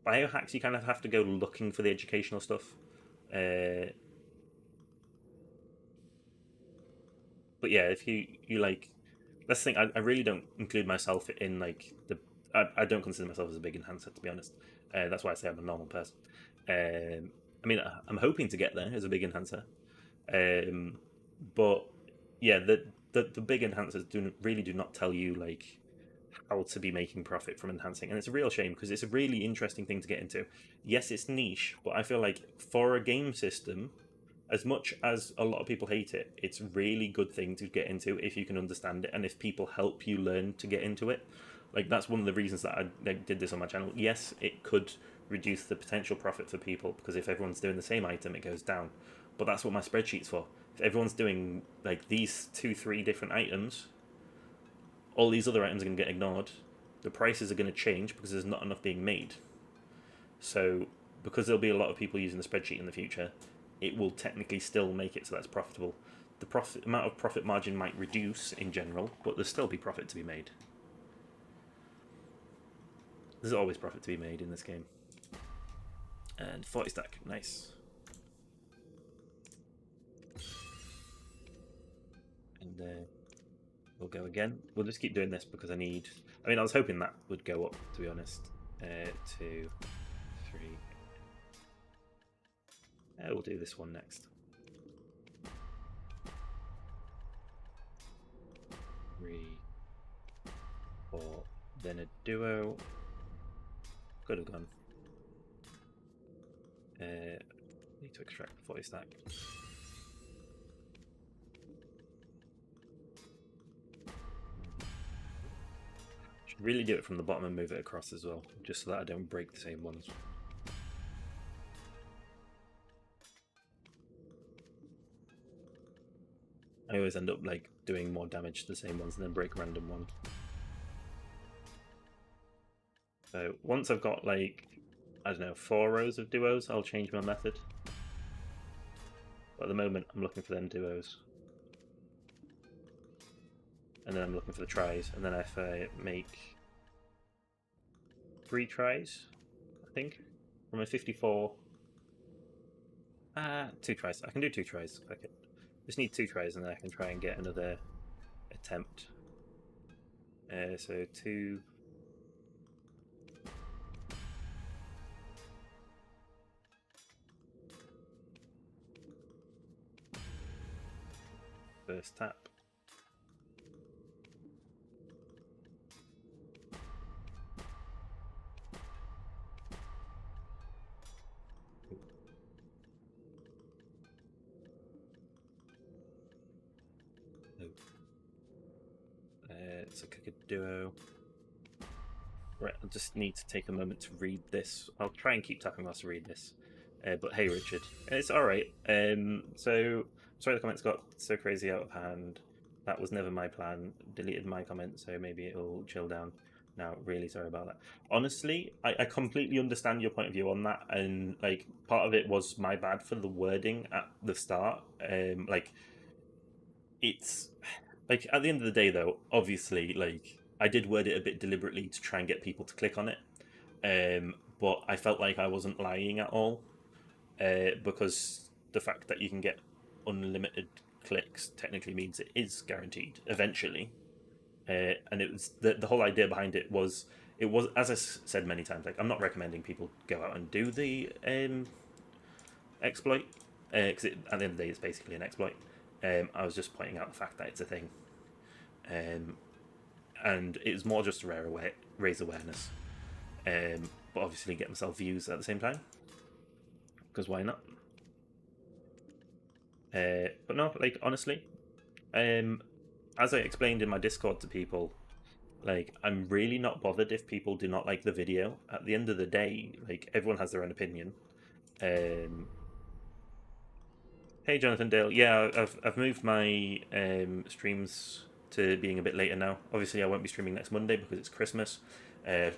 A: biohacks, you kind of have to go looking for the educational stuff. But yeah, if you like, that's the thing. I really don't include myself in like the. I don't consider myself as a big enhancer, to be honest. That's why I say I'm a normal person. I mean, I'm hoping to get there as a big enhancer, but yeah, the big enhancers really do not tell you like how to be making profit from enhancing, and it's a real shame because it's a really interesting thing to get into. Yes, it's niche, but I feel like for a game system, as much as a lot of people hate it, it's a really good thing to get into if you can understand it and if people help you learn to get into it. Like, that's one of the reasons that I did this on my channel. Yes, it could reduce the potential profit for people because if everyone's doing the same item, it goes down. But that's what my spreadsheet's for. If everyone's doing like these 2-3 different items, all these other items are going to get ignored. The prices are going to change because there's not enough being made. So, because there'll be a lot of people using the spreadsheet in the future, it will technically still make it so that's profitable. The amount of profit margin might reduce in general, but there'll still be profit to be made. There's always profit to be made in this game. And 40 stack, nice. And We'll go again. We'll just keep doing this because I mean, I was hoping that would go up, to be honest. 2, 3. We'll do this one next. 3, 4. Then a duo. Could have gone. Need to extract the 40 stack. Should really do it from the bottom and move it across as well, just so that I don't break the same ones. I always end up like doing more damage to the same ones and then break random ones. So once I've got like, I don't know, 4 rows of duos, I'll change my method. But at the moment, I'm looking for them duos. And then I'm looking for the tries. And then if I make 3 tries, I think, from a 54. 2 tries. I can do 2 tries. Okay. Just need 2 tries and then I can try and get another attempt. So 2. First tap. It's a duo. Right, I just need to take a moment to read this. I'll try and keep tapping whilst I read this. But hey, Richard, it's all right. So sorry the comments got so crazy out of hand. That was never my plan. Deleted my comment, so maybe it'll chill down. Now, really sorry about that. Honestly, I completely understand your point of view on that, and like part of it was my bad for the wording at the start. Like it's like at the end of the day, though, obviously, like I did word it a bit deliberately to try and get people to click on it. But I felt like I wasn't lying at all, because the fact that you can get unlimited clicks technically means it is guaranteed eventually. And it was the whole idea behind it was as I said many times, like I'm not recommending people go out and do the exploit, because at the end of the day it's basically an exploit. I was just pointing out the fact that it's a thing, and it's more just to raise awareness, but obviously get myself views at the same time, because why not? But no, like honestly, as I explained in my Discord to people, like I'm really not bothered if people do not like the video. At the end of the day, like everyone has their own opinion. Hey Jonathan Dale, yeah, I've moved my streams to being a bit later now. Obviously I won't be streaming next Monday because it's Christmas.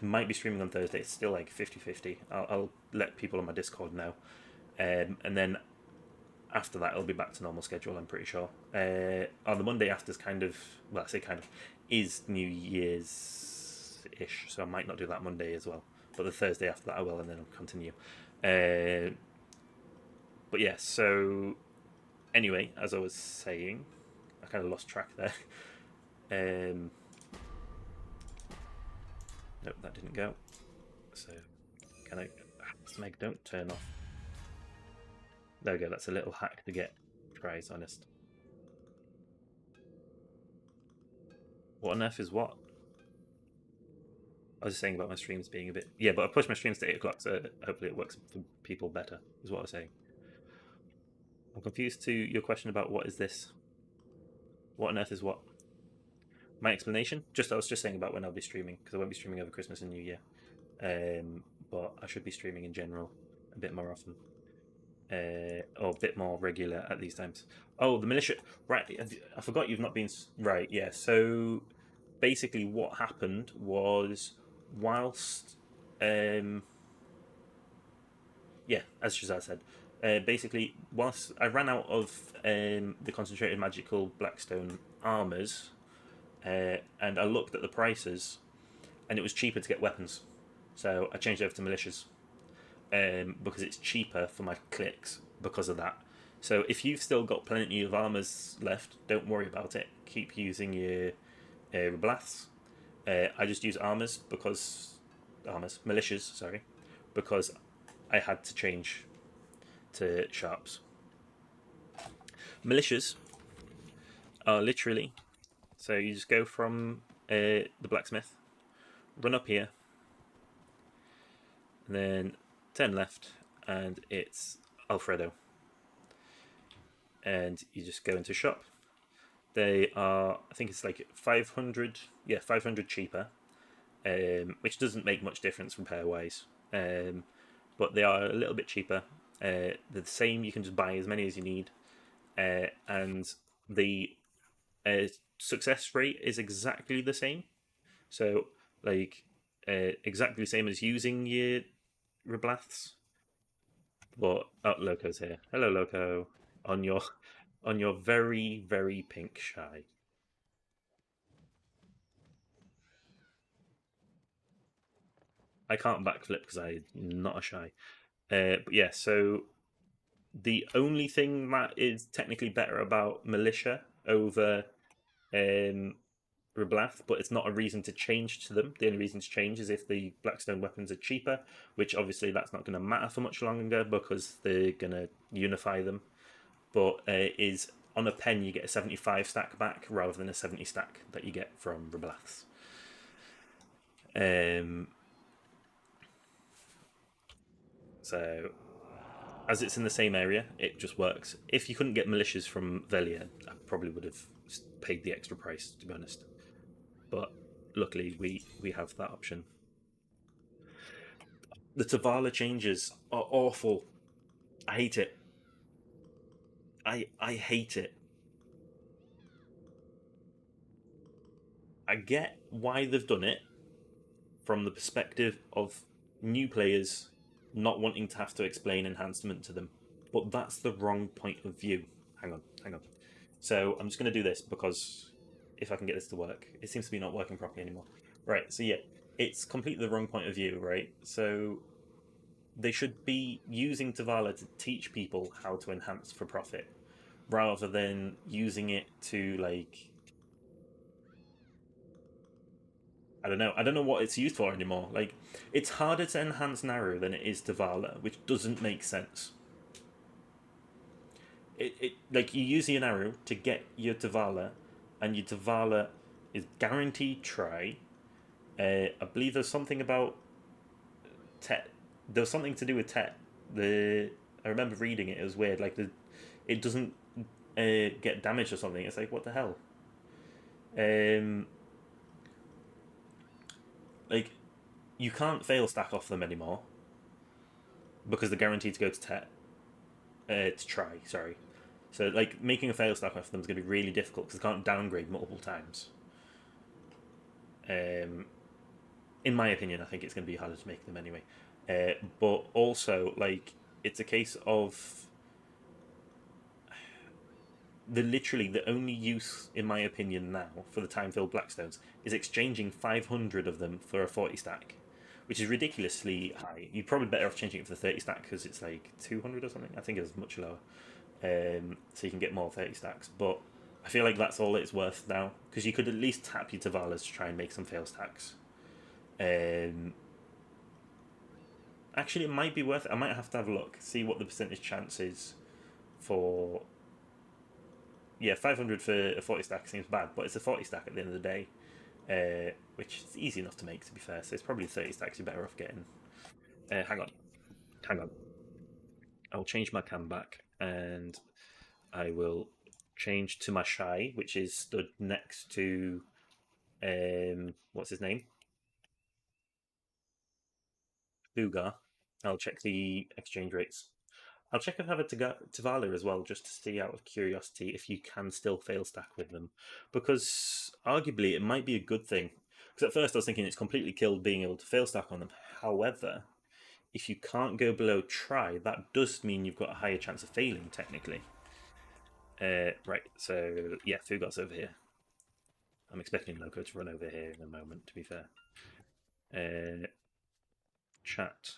A: Might be streaming on Thursday. It's still like 50-50. I'll let people on my Discord know. And then after that it'll be back to normal schedule, I'm pretty sure. On the Monday after is kind of, well I say kind of, is New Year's-ish, so I might not do that Monday as well. But the Thursday after that I will, and then I'll continue. But yeah, so anyway, as I was saying, I kind of lost track there. Nope, that didn't go. So, can I... Meg, don't turn off. There we go, that's a little hack to get tries, honest. What on earth is what? I was just saying about my streams being a bit... Yeah, but I pushed my streams to 8 o'clock, so hopefully it works for people better, is what I was saying. I'm confused to your question about what is this? What on earth is what? My explanation? I was just saying about when I'll be streaming, because I won't be streaming over Christmas and New Year. But I should be streaming in general a bit more often. Or a bit more regular at these times. Oh, the militia. Right, I forgot you've not been... Right, yeah. So basically what happened was whilst... yeah, as Shazad said. Basically, whilst I ran out of the concentrated magical blackstone armors, and I looked at the prices, and it was cheaper to get weapons, so I changed over to militias, because it's cheaper for my clicks because of that. So if you've still got plenty of armors left, don't worry about it. Keep using your Reblaths. I just use militias, sorry, because I had to change to sharps. Militias are literally, so you just go from the blacksmith, run up here, and then turn left, and it's Alfredo. And you just go into shop. They are, I think it's like 500, 500 cheaper, which doesn't make much difference from pairwise. But they are a little bit cheaper. They're the same, you can just buy as many as you need. And the success rate is exactly the same. So, like, exactly the same as using your Reblaths. But oh, Loco's here. Hello, Loco. On your on your very very pink shy. I can't backflip because I'm not a shy. But yeah, so the only thing that is technically better about Militia over um, Reblath, but it's not a reason to change to them. The only reason to change is if the Blackstone weapons are cheaper, which obviously that's not going to matter for much longer because they're going to unify them. But is on a pen you get a 75 stack back rather than a 70 stack that you get from Reblaths. So as it's in the same area, it just works. If you couldn't get militias from Velia, I probably would have paid the extra price, to be honest. But luckily, we have that option. The Tavala changes are awful. I hate it. I hate it. I get why they've done it from the perspective of new players not wanting to have to explain enhancement to them, but that's the wrong point of view. Hang on, hang on. So I'm just going to do this because if I can get this to work, it seems to be not working properly anymore. Right, so yeah, it's completely the wrong point of view, right? So they should be using Tavala to teach people how to enhance for profit rather than using it to, like, I don't know. I don't know what it's used for anymore. Like, it's harder to enhance Naru than it is Tavala, which doesn't make sense. It like you use your Naru to get your Tavala, and your Tavala is guaranteed try. I believe there's something about Tet. There was something to do with Tet. I remember reading it. It was weird. Like it doesn't get damaged or something. It's like what the hell. Um, like you can't fail stack off them anymore because they're guaranteed to go to Tet. To try, sorry. So like making a fail stack off them is going to be really difficult because they can't downgrade multiple times. Um, in my opinion, I think it's going to be harder to make them anyway. But also, like, it's a case of the only use, in my opinion, now for the time-filled Blackstones is exchanging 500 of them for a 40 stack, which is ridiculously high. You're probably better off changing it for the 30 stack because it's like 200 or something. I think it's much lower. So you can get more 30 stacks. But I feel like that's all it's worth now because you could at least tap your Tavalas to try and make some fail stacks. Actually, it might be worth it. I might have to have a look, see what the percentage chance is for. Yeah, 500 for a 40 stack seems bad, but it's a 40 stack at the end of the day, which is easy enough to make, to be fair. So it's probably 30 stacks you're better off getting. Hang on, hang on. I'll change my cam back and I will change to my shy, which is stood next to what's his name? Ugar. I'll check the exchange rates. I'll check if I have a Tavala as well, just to see out of curiosity if you can still fail stack with them. Because arguably it might be a good thing. Because at first I was thinking it's completely killed being able to fail stack on them. However, if you can't go below try, that does mean you've got a higher chance of failing, technically. Right, so yeah, Fugar's over here. I'm expecting Loco to run over here in a moment, to be fair. Chat.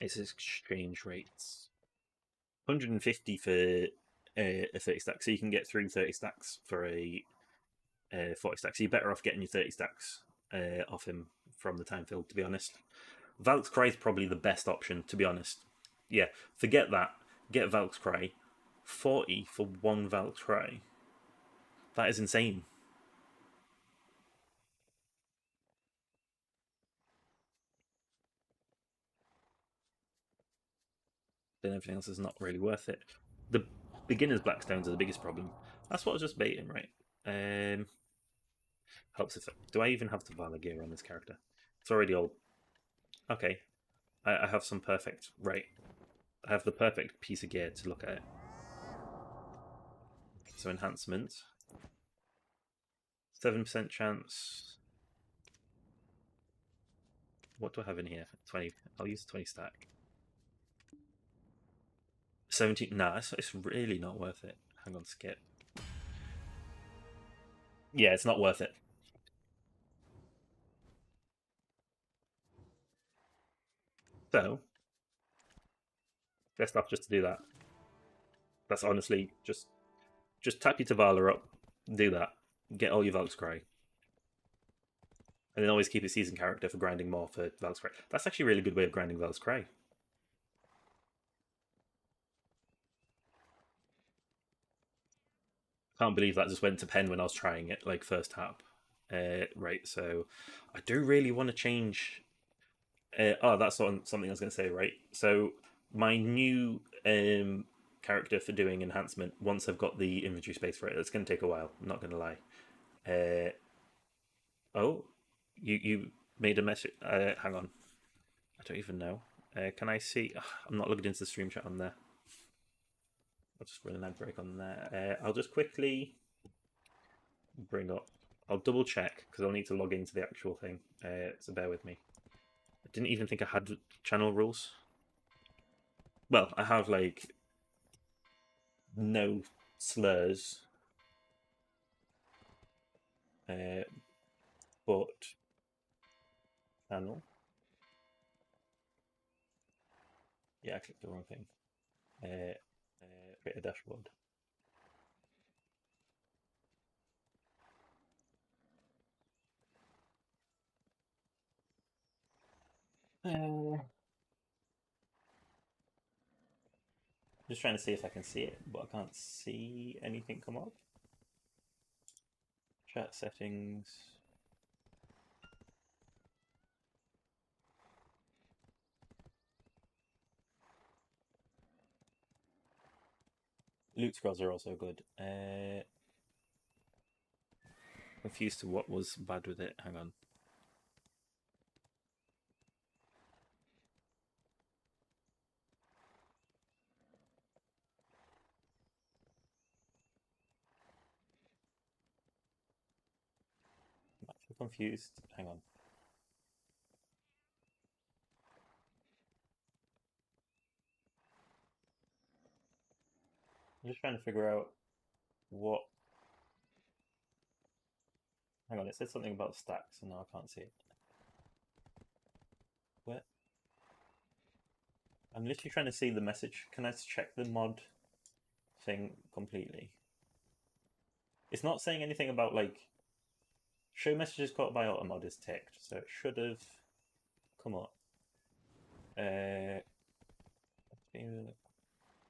A: It's exchange rates. 150 for a 30 stack, so you can get through 30 stacks for a 40 stacks. You're better off getting your 30 stacks off him from the time field, to be honest. Valk's Cry is probably the best option, to be honest. Yeah, forget that. Get Valk's Cry. 40 for one Valk's Cry. That is insane. Then everything else is not really worth it. The beginner's Blackstones are the biggest problem. That's what I was just baiting, right? Helps if do I even have the Valor gear on this character? It's already old. Okay, I have some perfect. Right, I have the perfect piece of gear to look at it. So enhancement, 7% chance. What do I have in here? 20. I'll use 20 stack. 17. Nah, it's really not worth it. Hang on, skip. Yeah, it's not worth it. So, best off just to do that. That's honestly just tap your Tavalla up, do that, get all your Valk's Cry, and then always keep a seasoned character for grinding more for Valk's Cry. That's actually a really good way of grinding Valk's Cry. Can't believe that just went to pen when I was trying it, like first tap. Right, so I do really want to change. Oh, that's something I was going to say, right? So my new character for doing enhancement, once I've got the inventory space for it, it's going to take a while. I'm not going to lie. Oh, you made a message. Hang on, I don't even know. Can I see? Ugh, I'm not logged into the stream chat on there. I'll just run an ad break on there. I'll just quickly bring up. I'll double check because I'll need to log into the actual thing. So bear with me. I didn't even think I had channel rules. Well, I have like no slurs, but channel. Yeah, I clicked the wrong thing. Create a dashboard. Just trying to see if I can see it, but I can't see anything come up. Chat settings. Loot scrolls are also good. Confused to what was bad with it. Hang on. I'm actually confused. Hang on. I'm just trying to figure out what. Hang on, it said something about stacks, and now I can't see it. Where? I'm literally trying to see the message. Can I check the mod thing completely? It's not saying anything about like show messages caught by auto mod is ticked, so it should have come up.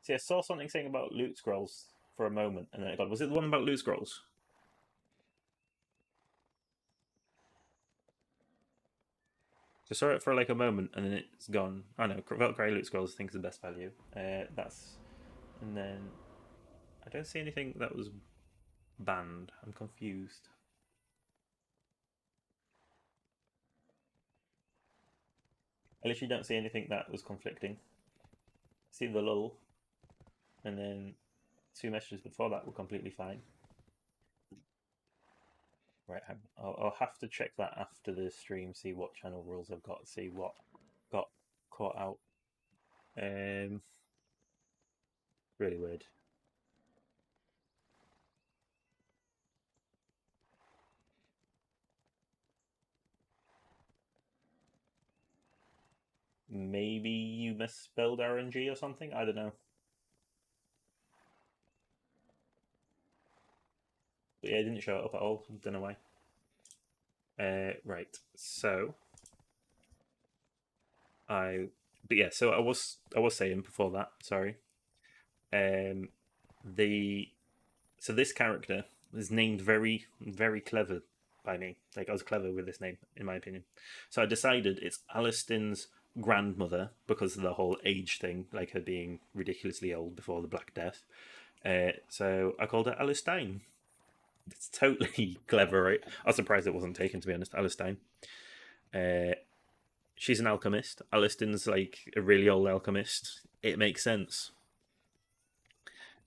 A: See, I saw something saying about loot scrolls for a moment, and then it got. Was it the one about loot scrolls? I saw it for like a moment, and then it's gone. I know. Valkyrie loot scrolls I think is the best value. That's, and then I don't see anything that was banned. I'm confused. I literally don't see anything that was conflicting. See the lull, and then two messages before that were completely fine. Right, I'll have to check that after the stream, see what channel rules I've got, see what got caught out. Really weird. Maybe you misspelled RNG or something? I don't know. But yeah, it didn't show up at all. Don't know why. Right, so so I was saying before that. Sorry. Um, the so this character is named very very clever by me. Like I was clever with this name, in my opinion. So I decided it's Alistin's grandmother because of the whole age thing, like her being ridiculously old before the Black Death. So I called her Alistine. It's totally clever, right? I was surprised it wasn't taken, to be honest. Alistine. Uh, she's an alchemist. Alistin's like a really old alchemist. It makes sense.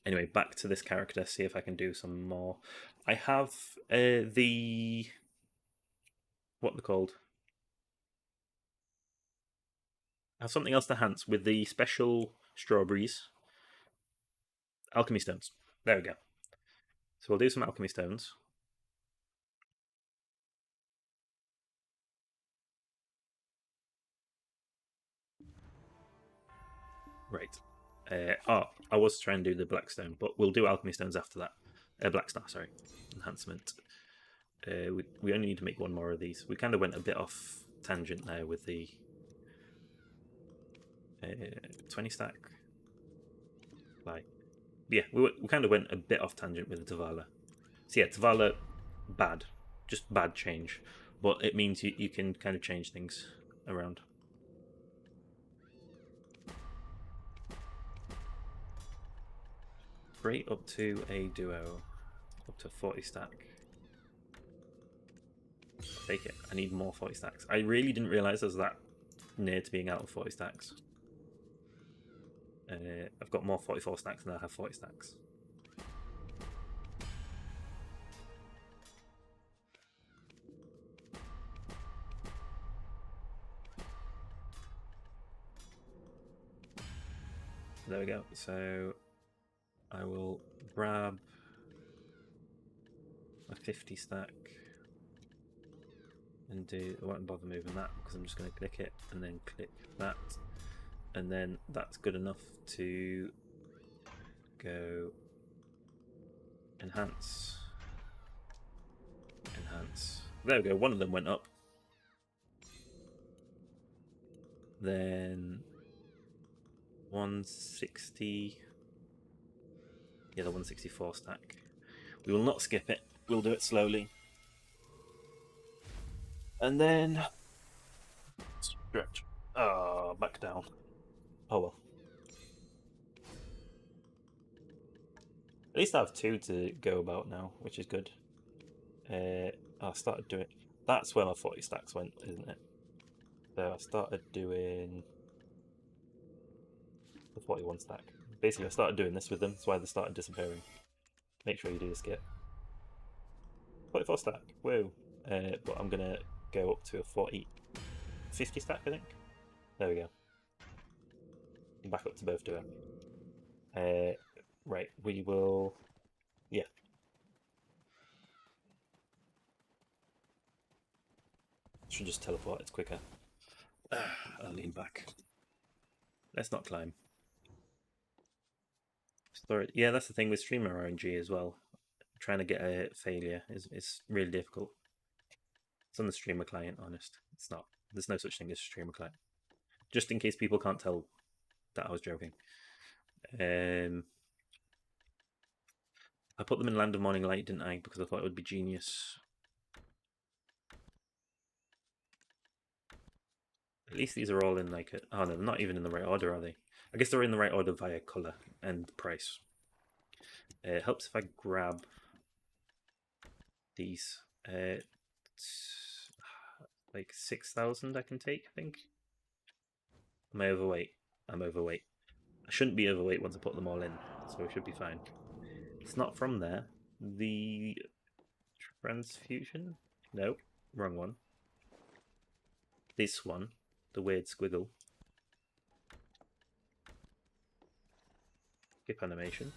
A: Anyway, back to this character. See if I can do some more. I have the what they're called. I have something else to enhance with the special strawberries. Alchemy stones. There we go. So we'll do some alchemy stones. Right. I was trying to do the blackstone, but we'll do alchemy stones after that. Blackstar, sorry. Enhancement. We only need to make one more of these. We kind of went a bit off tangent there with the 20 stack. Like, yeah, we kind of went a bit off tangent with the Tavala. So yeah, Tavala, bad. Just bad change. But it means you can kind of change things around. Great, up to a duo. Up to 40 stack. I'll take it. I need more 40 stacks. I really didn't realise I was that near to being out of 40 stacks. I've got more 44 stacks than I have 40 stacks. There we go. So I will grab a 50 stack and do. I won't bother moving that because I'm just going to click it and then click that, and then that's good enough to go enhance. There we go. One of them went up. Then 160. Yeah, the 164 stack. We will not skip it. We'll do it slowly. And then stretch. Back down. Oh well. At least I have two to go about now, which is good. I started doing. That's where my 40 stacks went, isn't it? So I started doing the 41 stack. Basically, I started doing this with them. That's why they started disappearing. Make sure you do the skip. 44 stack. Whoa. But I'm gonna go up to a 50 stack, I think. There we go. Back up to both duo. Right, we will. Yeah. Should just teleport, it's quicker. I'll lean back. Let's not climb. Storage. Yeah, that's the thing with streamer RNG as well. Trying to get a failure is really difficult. It's on the streamer client, honest. It's not. There's no such thing as a streamer client. Just in case people can't tell that I was joking. I put them in Land of Morning Light, didn't I? Because I thought it would be genius. At least these are all in like oh no, they're not even in the right order, are they? I guess they're in the right order via colour and price. It helps if I grab these. Like 6,000 I can take, I think. Am I overweight? I'm overweight. I shouldn't be overweight once I put them all in, so I should be fine. It's not from there. The transfusion? No, wrong one. This one, the weird squiggle. Skip animation.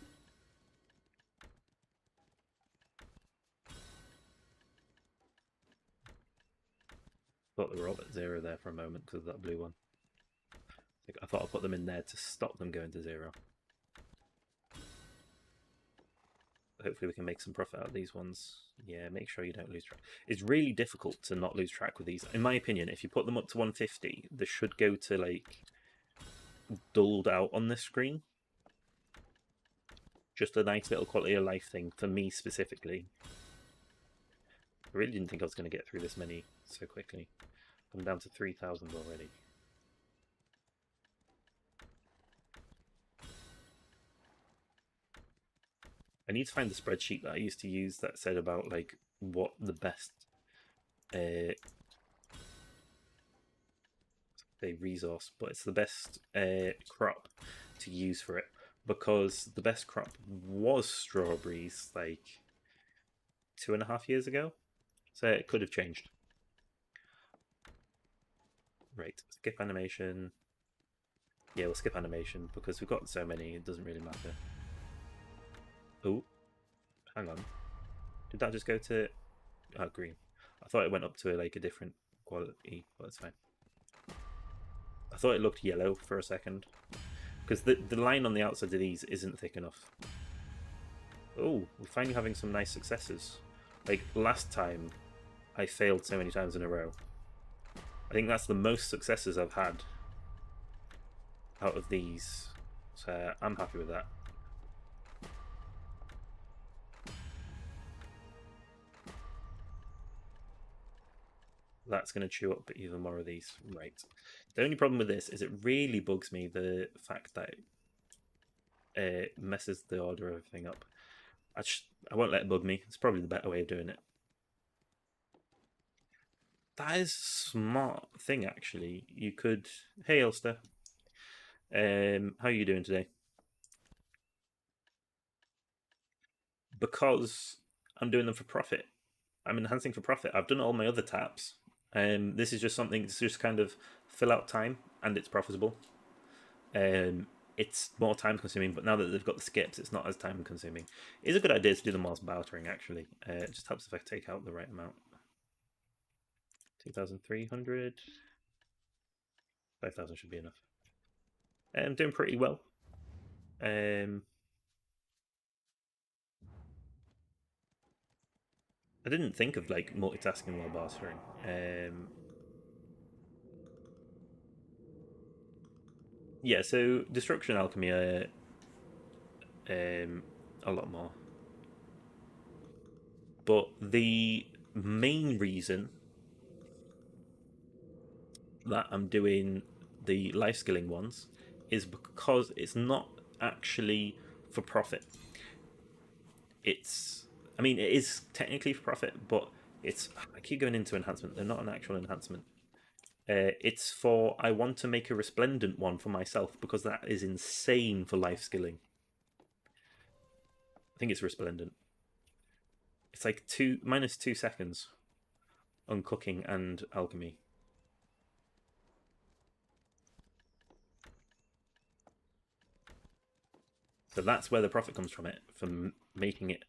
A: Thought they were all at 0 there for a moment because of that blue one. I thought I'd put them in there to stop them going to 0. hopefully we can make some profit out of these ones. Yeah, make sure you don't lose track. It's really difficult to not lose track with these. In my opinion, if you put them up to 150, they should go to like dulled out on this screen. Just a nice little quality of life thing for me specifically. I really didn't think I was going to get through this many so quickly. I'm down to 3,000 already. I need to find the spreadsheet that I used to use that said about like what the best resource, but it's the best crop to use for it, because the best crop was strawberries like 2.5 years ago, so it could have changed. Right, skip animation. Yeah, we'll skip animation because we've got so many, it doesn't really matter. Oh, hang on. Did that just go to green? I thought it went up to like a different quality, but it's fine. I thought it looked yellow for a second because the line on the outside of these isn't thick enough. Oh, we're finally having some nice successes. Like last time, I failed so many times in a row. I think that's the most successes I've had out of these, so I'm happy with that. That's going to chew up even more of these. Right. The only problem with this is it really bugs me, the fact that it messes the order of everything up. I won't let it bug me. It's probably the better way of doing it. That is a smart thing, actually. You could... Hey, Elster. How are you doing today? Because I'm doing them for profit. I'm enhancing for profit. I've done all my other taps. This is just something to just kind of fill out time, and it's profitable. It's more time consuming, but now that they've got the skips, it's not as time consuming. It's a good idea to do them whilst bartering, actually. It just helps if I take out the right amount. 2,300. 5,000 should be enough. I'm doing pretty well. I didn't think of like multitasking while bartering. Yeah, so destruction alchemy are a lot more. But the main reason that I'm doing the life skilling ones is because it's not actually for profit. I mean, it is technically for profit, but I keep going into enhancement. They're not an actual enhancement. It's for, I want to make a resplendent one for myself because that is insane for life skilling. I think it's resplendent. It's like -2 seconds on cooking and alchemy. So that's where the profit comes from it, from making it.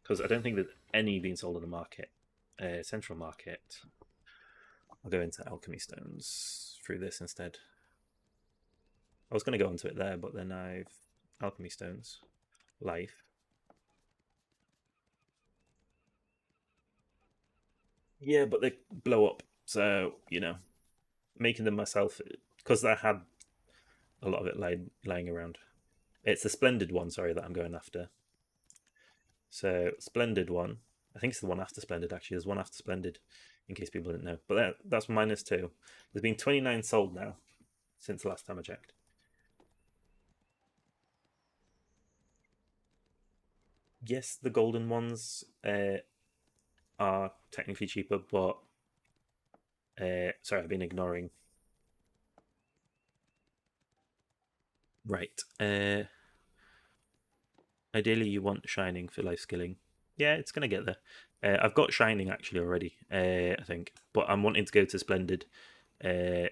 A: Because I don't think there's any being sold on the market. Central market. I'll go into alchemy stones through this instead. I was going to go onto it there, but then I've alchemy stones, life. Yeah, but they blow up. So, making them myself, because I had a lot of it lying around. It's the splendid one, sorry, that I'm going after. So, splendid one. I think it's the one after splendid, actually. There's one after splendid, in case people didn't know. But that's -2. There's been 29 sold now since the last time I checked. Yes, the golden ones are technically cheaper, but sorry, I've been ignoring. Right. Ideally, you want shining for life skilling. Yeah, it's gonna get there. I've got shining actually already. I think, but I'm wanting to go to splendid. Oh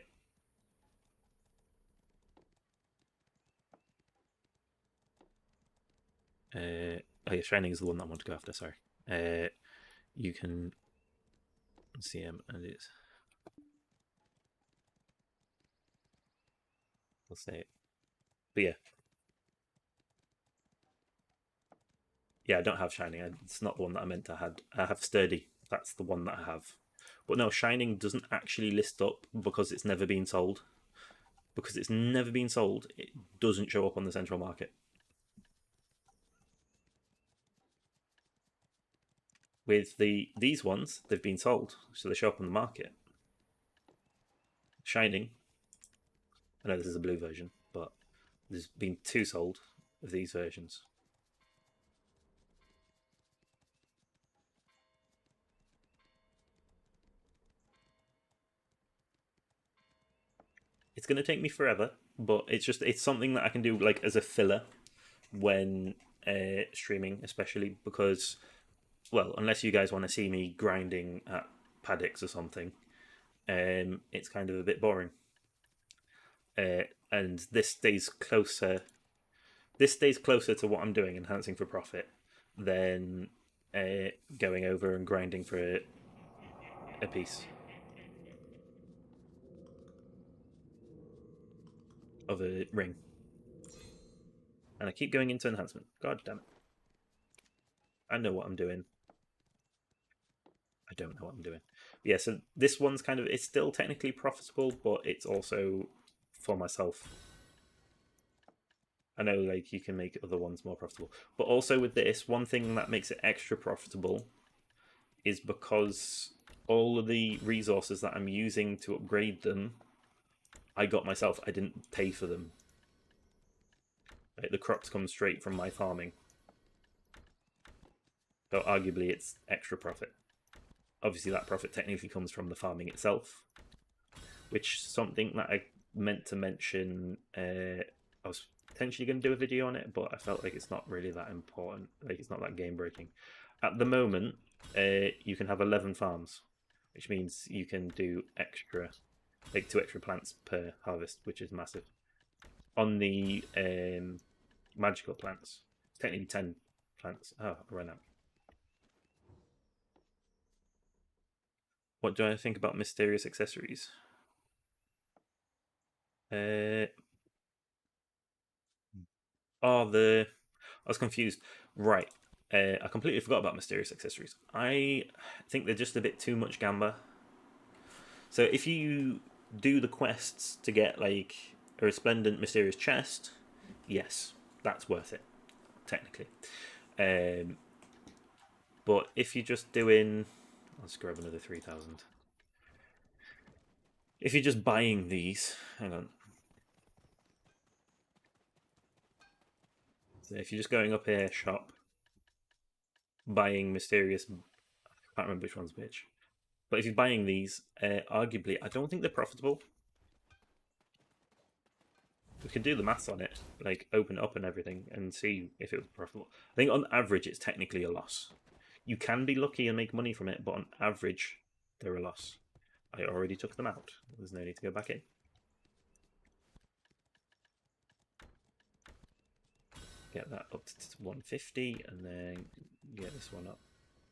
A: yeah, shining is the one that I want to go after. Sorry. You can see him, and it's. I'll say it. But yeah, Yeah, I don't have Shining. It's not the one that I meant to have. I have Sturdy. That's the one that I have. But no, Shining doesn't actually list up because it's never been sold. Because it's never been sold, it doesn't show up on the central market. With these ones, they've been sold, so they show up on the market. Shining, I know this is a blue version, but there's been 2 sold of these versions. It's going to take me forever, but it's something that I can do like as a filler when streaming, especially because, well, unless you guys want to see me grinding at paddocks or something, it's kind of a bit boring. And this stays closer. This stays closer to what I'm doing, enhancing for profit, than going over and grinding for a piece of a ring. And I keep going into enhancement. God damn it! I know what I'm doing. I don't know what I'm doing. But yeah, so this one's kind of, it's still technically profitable, but it's also for myself. I know like you can make other ones more profitable, but also with this, one thing that makes it extra profitable is because all of the resources that I'm using to upgrade them, I got myself. I didn't pay for them. Like, the crops come straight from my farming, so arguably it's extra profit. Obviously, that profit technically comes from the farming itself, which is something that I meant to mention. I was potentially going to do a video on it, but I felt like it's not really that important. Like, it's not that game breaking. At the moment, you can have 11 farms, which means you can do extra, like 2 extra plants per harvest, which is massive. On the magical plants, it's technically 10 plants. Oh, I ran out. What do I think about mysterious accessories? Uh, oh, I was confused. Right. I completely forgot about mysterious accessories. I think they're just a bit too much gamba. So if you do the quests to get like a resplendent mysterious chest, yes, that's worth it, technically. Um, but if you're just doing, let's grab another 3,000. If you're just buying these, hang on. So if you're just going up here, shop, buying mysterious, I can't remember which one's which. But if you're buying these, arguably, I don't think they're profitable. We could do the maths on it, like open it up and everything, and see if it was profitable. I think on average, it's technically a loss. You can be lucky and make money from it, but on average, they're a loss. I already took them out. There's no need to go back in. Get that up to 150, and then get this one up.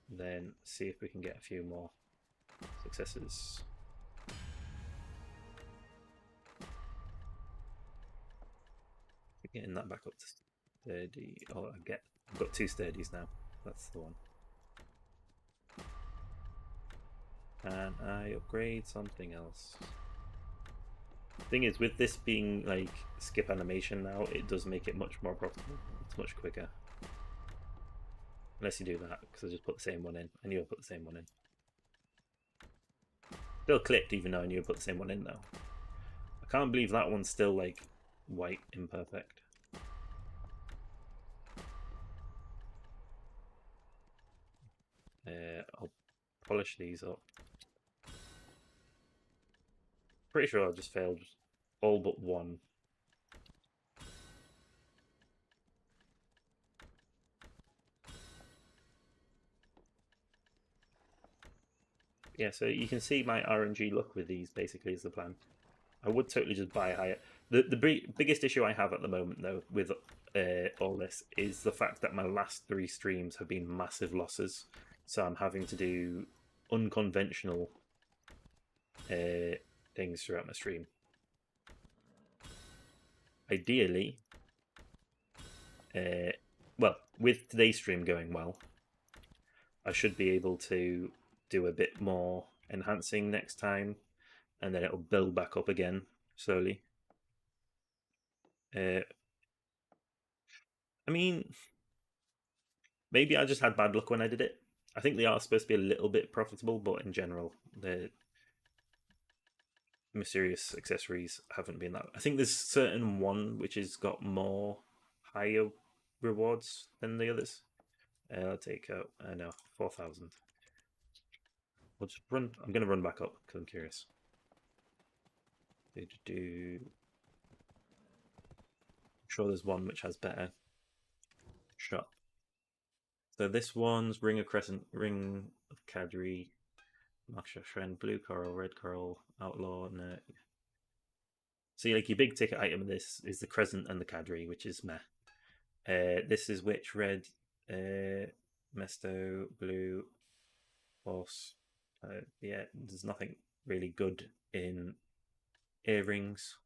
A: Then see if we can get a few more successes. Getting that back up to 30. Oh, I've got 2 sturdies now. That's the one. And I upgrade something else. Thing is, with this being like skip animation now, it does make it much more profitable. It's much quicker. Unless you do that, because I just put the same one in. I knew I put the same one in. Still clipped, even though I knew I put the same one in though. I can't believe that one's still like white imperfect. I'll polish these up. Pretty sure I just failed all but one. Yeah, so you can see my RNG luck with these basically is the plan. I would totally just buy higher. The biggest issue I have at the moment though with all this is the fact that my last 3 streams have been massive losses. So I'm having to do unconventional things throughout my stream. Ideally, well, with today's stream going well, I should be able to do a bit more enhancing next time, and then it'll build back up again slowly. I mean, maybe I just had bad luck when I did it. I think they are supposed to be a little bit profitable, but in general, the mysterious accessories haven't been that. I think there's certain one which has got more higher rewards than the others. I'll take out, I know, 4,000. We'll just run. I'm going to run back up because I'm curious. I'm sure there's one which has better shot. So this one's Ring of Crescent, Ring of Cadre, Marksha Shrine, Blue Coral, Red Coral, Outlaw, no. See, like your big ticket item of this is the Crescent and the Cadre, which is meh. This is which red, Mesto, blue, horse. Yeah, there's nothing really good in earrings.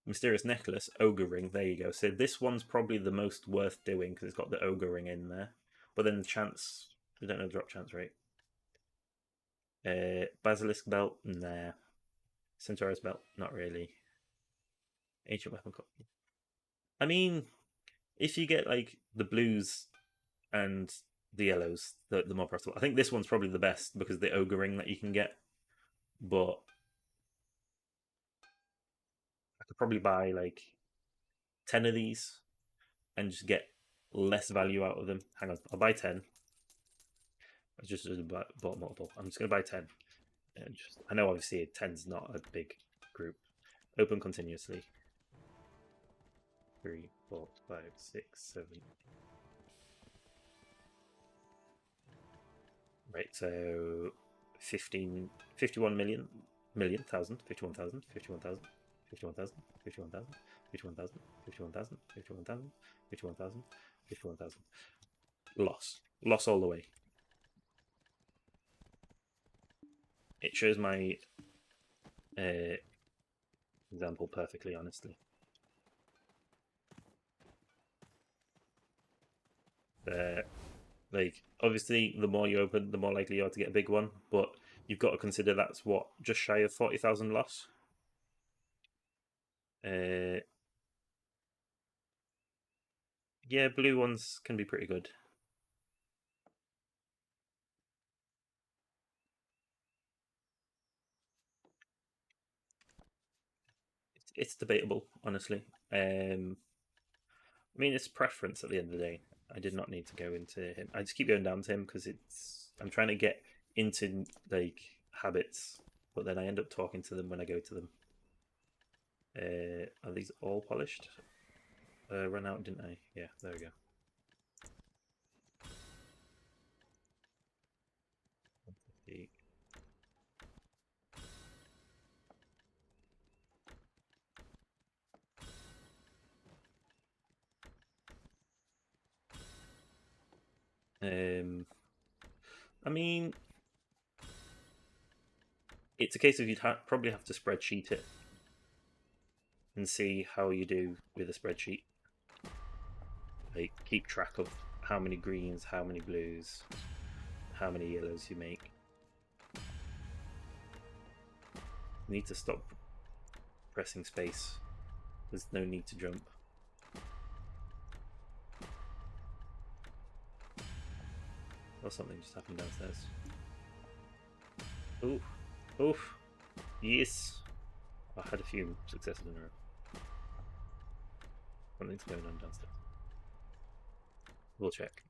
A: Mysterious necklace, ogre ring. There you go. So this one's probably the most worth doing because it's got the ogre ring in there. But then the chance, I don't know the drop chance rate. Basilisk belt, nah. Centaurus belt, not really. Ancient weapon. I mean, if you get like the blues and the yellows, the more profitable. I think this one's probably the best because of the ogre ring that you can get. But I could probably buy like 10 of these and just get less value out of them. Hang on, I'll buy 10. I just bought multiple. I'm just going to buy 10. And I know obviously 10's not a big group. Open continuously. 3, 4, 5, 6, 7. Right, so 51 million, 51,000, 51,000, 51,000, 51,000, 51,000, 51,000, 51,000, 51,000, 51,000, 51,000. Loss all the way. It shows my example perfectly, honestly. Like, obviously, the more you open, the more likely you are to get a big one, but you've got to consider that's what, just shy of 40,000 loss. Yeah, blue ones can be pretty good. It's debatable, honestly. I mean, it's preference at the end of the day. I did not need to go into him. I just keep going down to him because I'm trying to get into like habits, but then I end up talking to them when I go to them. Are these all polished? Run out, didn't I? Yeah, there we go. I mean, it's a case of you'd probably have to spreadsheet it and see how you do with a spreadsheet. Like, keep track of how many greens, how many blues, how many yellows you make. You need to stop pressing space. There's no need to jump. Or something just happened downstairs. Oof. Oof. Yes. I had a few successes in a row. Something's going on downstairs. We'll check.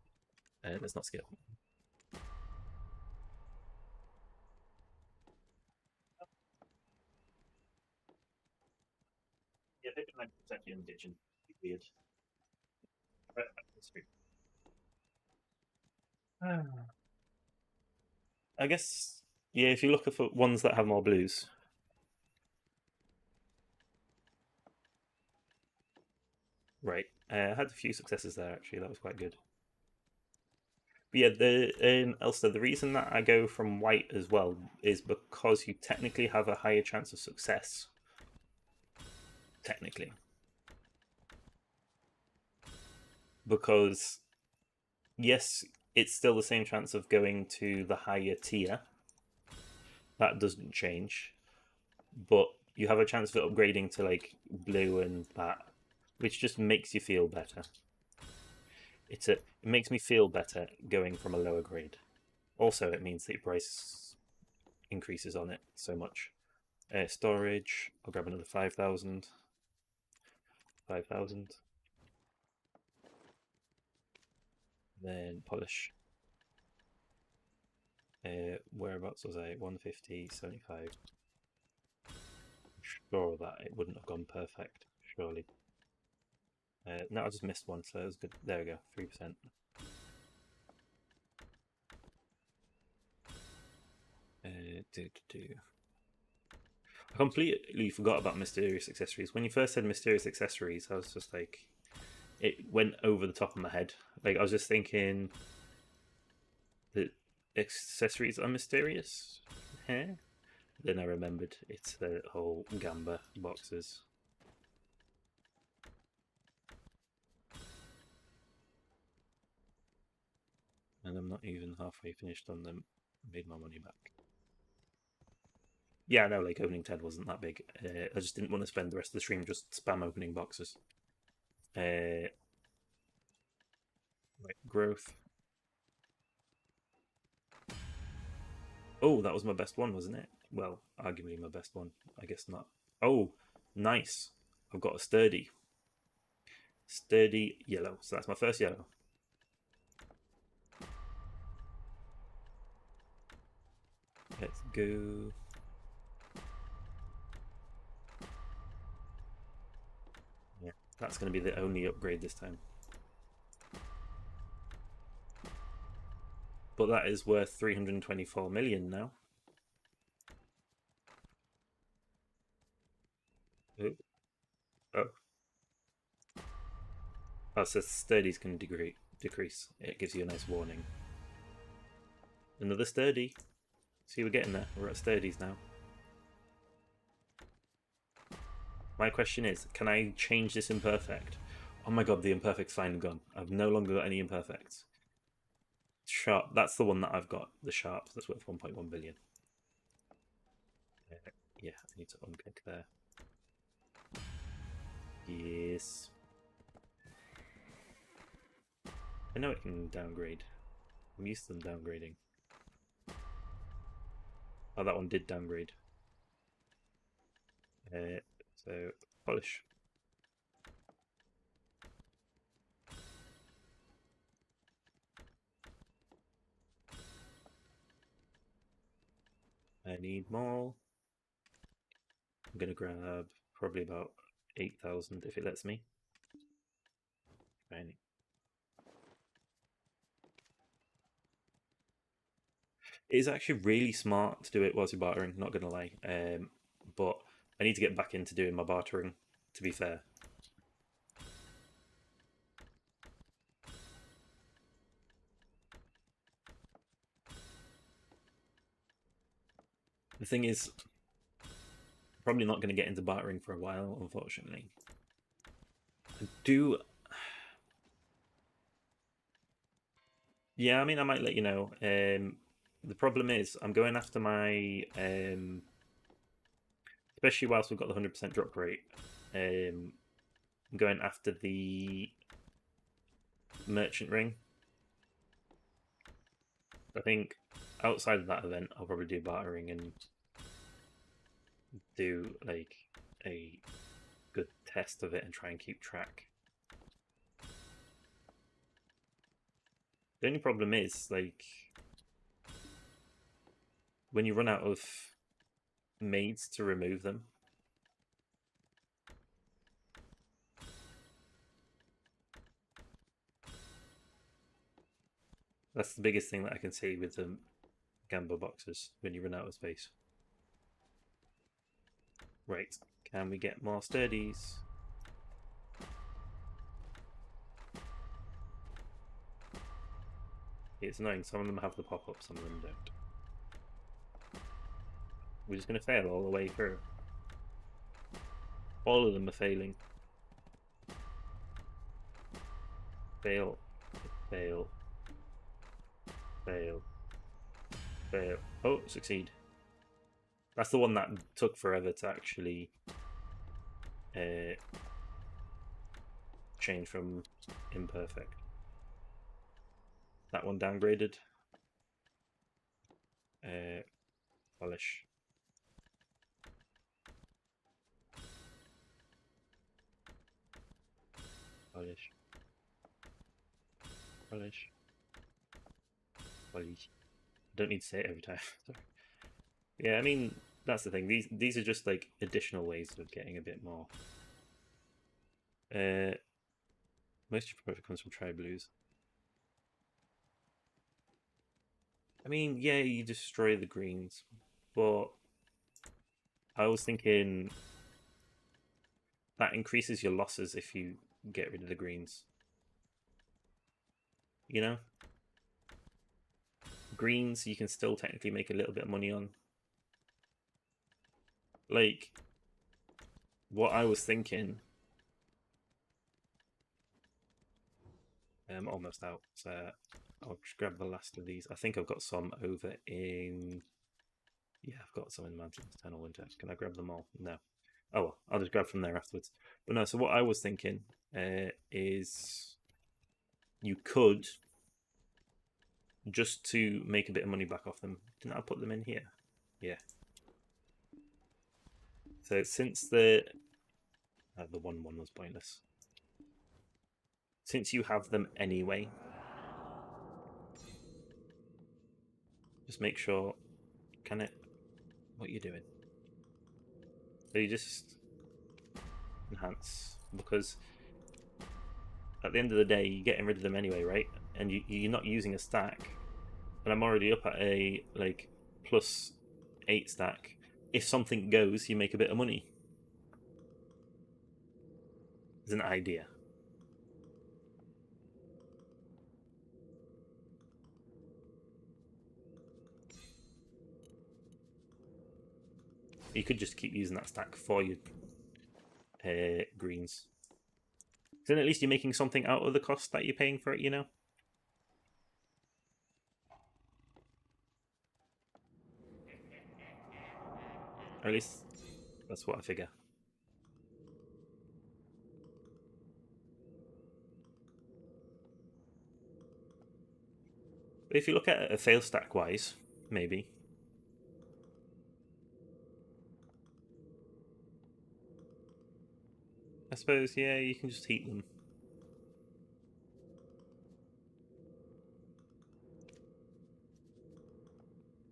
A: Let's not skip. Yeah, they've been like exactly in the kitchen. Weird. I guess, yeah, if you look for ones that have more blues. Right. I had a few successes there, actually. That was quite good. But yeah, also, the reason that I go from white as well is because you technically have a higher chance of success. Technically. because yes, it's still the same chance of going to the higher tier. That doesn't change, but you have a chance of upgrading to like blue and that, which just makes you feel better. It makes me feel better going from a lower grade. Also, it means that your price increases on it so much. Storage, I'll grab another 5,000. 5,000. Then polish. Whereabouts was I? 150, 75. Sure that it wouldn't have gone perfect, surely. No, I just missed one, so it was good. There we go, 3%. I completely forgot about mysterious accessories. When you first said mysterious accessories, I was just like, it went over the top of my head. Like I was just thinking that accessories are mysterious. Huh? Then I remembered it's the whole Gamba boxes. And I'm not even halfway finished on them. Made my money back. Yeah, no, like opening 10 wasn't that big. I just didn't want to spend the rest of the stream just spam opening boxes. Like growth. Oh, that was my best one, wasn't it? Well, arguably my best one. I guess not. Oh, nice. I've got a sturdy. Sturdy yellow. So that's my first yellow. Let's go. Yeah, that's going to be the only upgrade this time. But that is worth 324 million now. Oh. Oh. Oh, so sturdies can decrease. It gives you a nice warning. Another sturdy. See, we're getting there. We're at sturdies now. My question is, can I change this imperfect? Oh my god, the imperfect's finally gone. I've no longer got any imperfects. Sharp, that's the one that I've got. The sharp, that's worth 1.1 billion. Yeah, I need to unclick there. Yes. I know it can downgrade. I'm used to them downgrading. Oh, that one did downgrade. So, polish. I need more. I'm going to grab probably about 8,000 if it lets me. Right. It is actually really smart to do it whilst you're bartering, not going to lie. But I need to get back into doing my bartering, to be fair. The thing is, probably not going to get into bartering for a while, unfortunately. I do. Yeah, I mean, I might let you know. The problem is, I'm going after my. Especially whilst we've got the 100% drop rate. I'm going after the merchant ring. I think outside of that event, I'll probably do bartering and do like a good test of it and try and keep track. The only problem is like when you run out of maids to remove them. That's the biggest thing that I can see with the Gamba boxes when you run out of space. Right, can we get more sturdies? It's annoying, some of them have the pop-up, some of them don't. We're just going to fail all the way through. All of them are failing. Fail. Fail. Fail. Fail. Oh, succeed. That's the one that took forever to actually change from imperfect. That one downgraded. Polish. Polish. Polish. Polish. Don't need to say it every time. Sorry. Yeah, I mean, that's the thing. These are just like additional ways of getting a bit more. Most of your profit comes from tri-blues. I mean, yeah, you destroy the greens, but I was thinking that increases your losses if you get rid of the greens. You know? Greens you can still technically make a little bit of money on. Like, what I was thinking... I'm almost out, so I'll just grab the last of these. I think I've got some over in... Yeah, I've got some in Mountains, Eternal Winter. Can I grab them all? No. Oh well, I'll just grab from there afterwards. But no, so what I was thinking is you could, just to make a bit of money back off them, didn't I put them in here? Yeah. So since the 1-1 was pointless. Since you have them anyway, just make sure, can it, what are you doing? So you just enhance, because at the end of the day, you're getting rid of them anyway, right? And you're not using a stack. And I'm already up at a like +8 stack. If something goes, you make a bit of money. It's an idea. You could just keep using that stack for your greens. Then at least you're making something out of the cost that you're paying for it, you know? Or at least that's what I figure. But if you look at it a fail stack wise, maybe. I suppose, yeah, you can just heat them.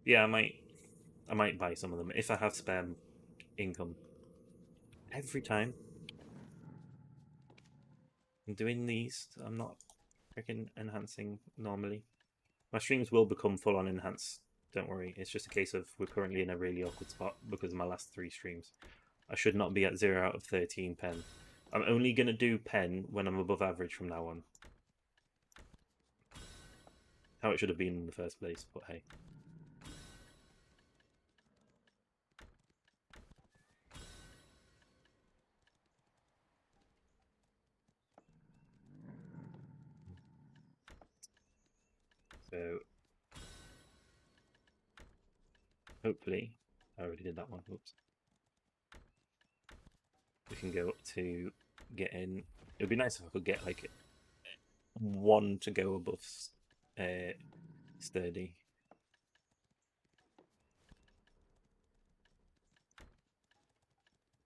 A: Yeah, I might buy some of them if I have spare income. Every time I'm doing these, I'm not freaking enhancing normally. My streams will become full on enhanced, don't worry. It's just a case of we're currently in a really awkward spot because of my last 3 streams. I should not be at 0 out of 13 pen. I'm only going to do pen when I'm above average from now on. How it should have been in the first place, but hey. So, hopefully, I already did that one, whoops. We can go up to getting, it would be nice if I could get like 1 to go above sturdy.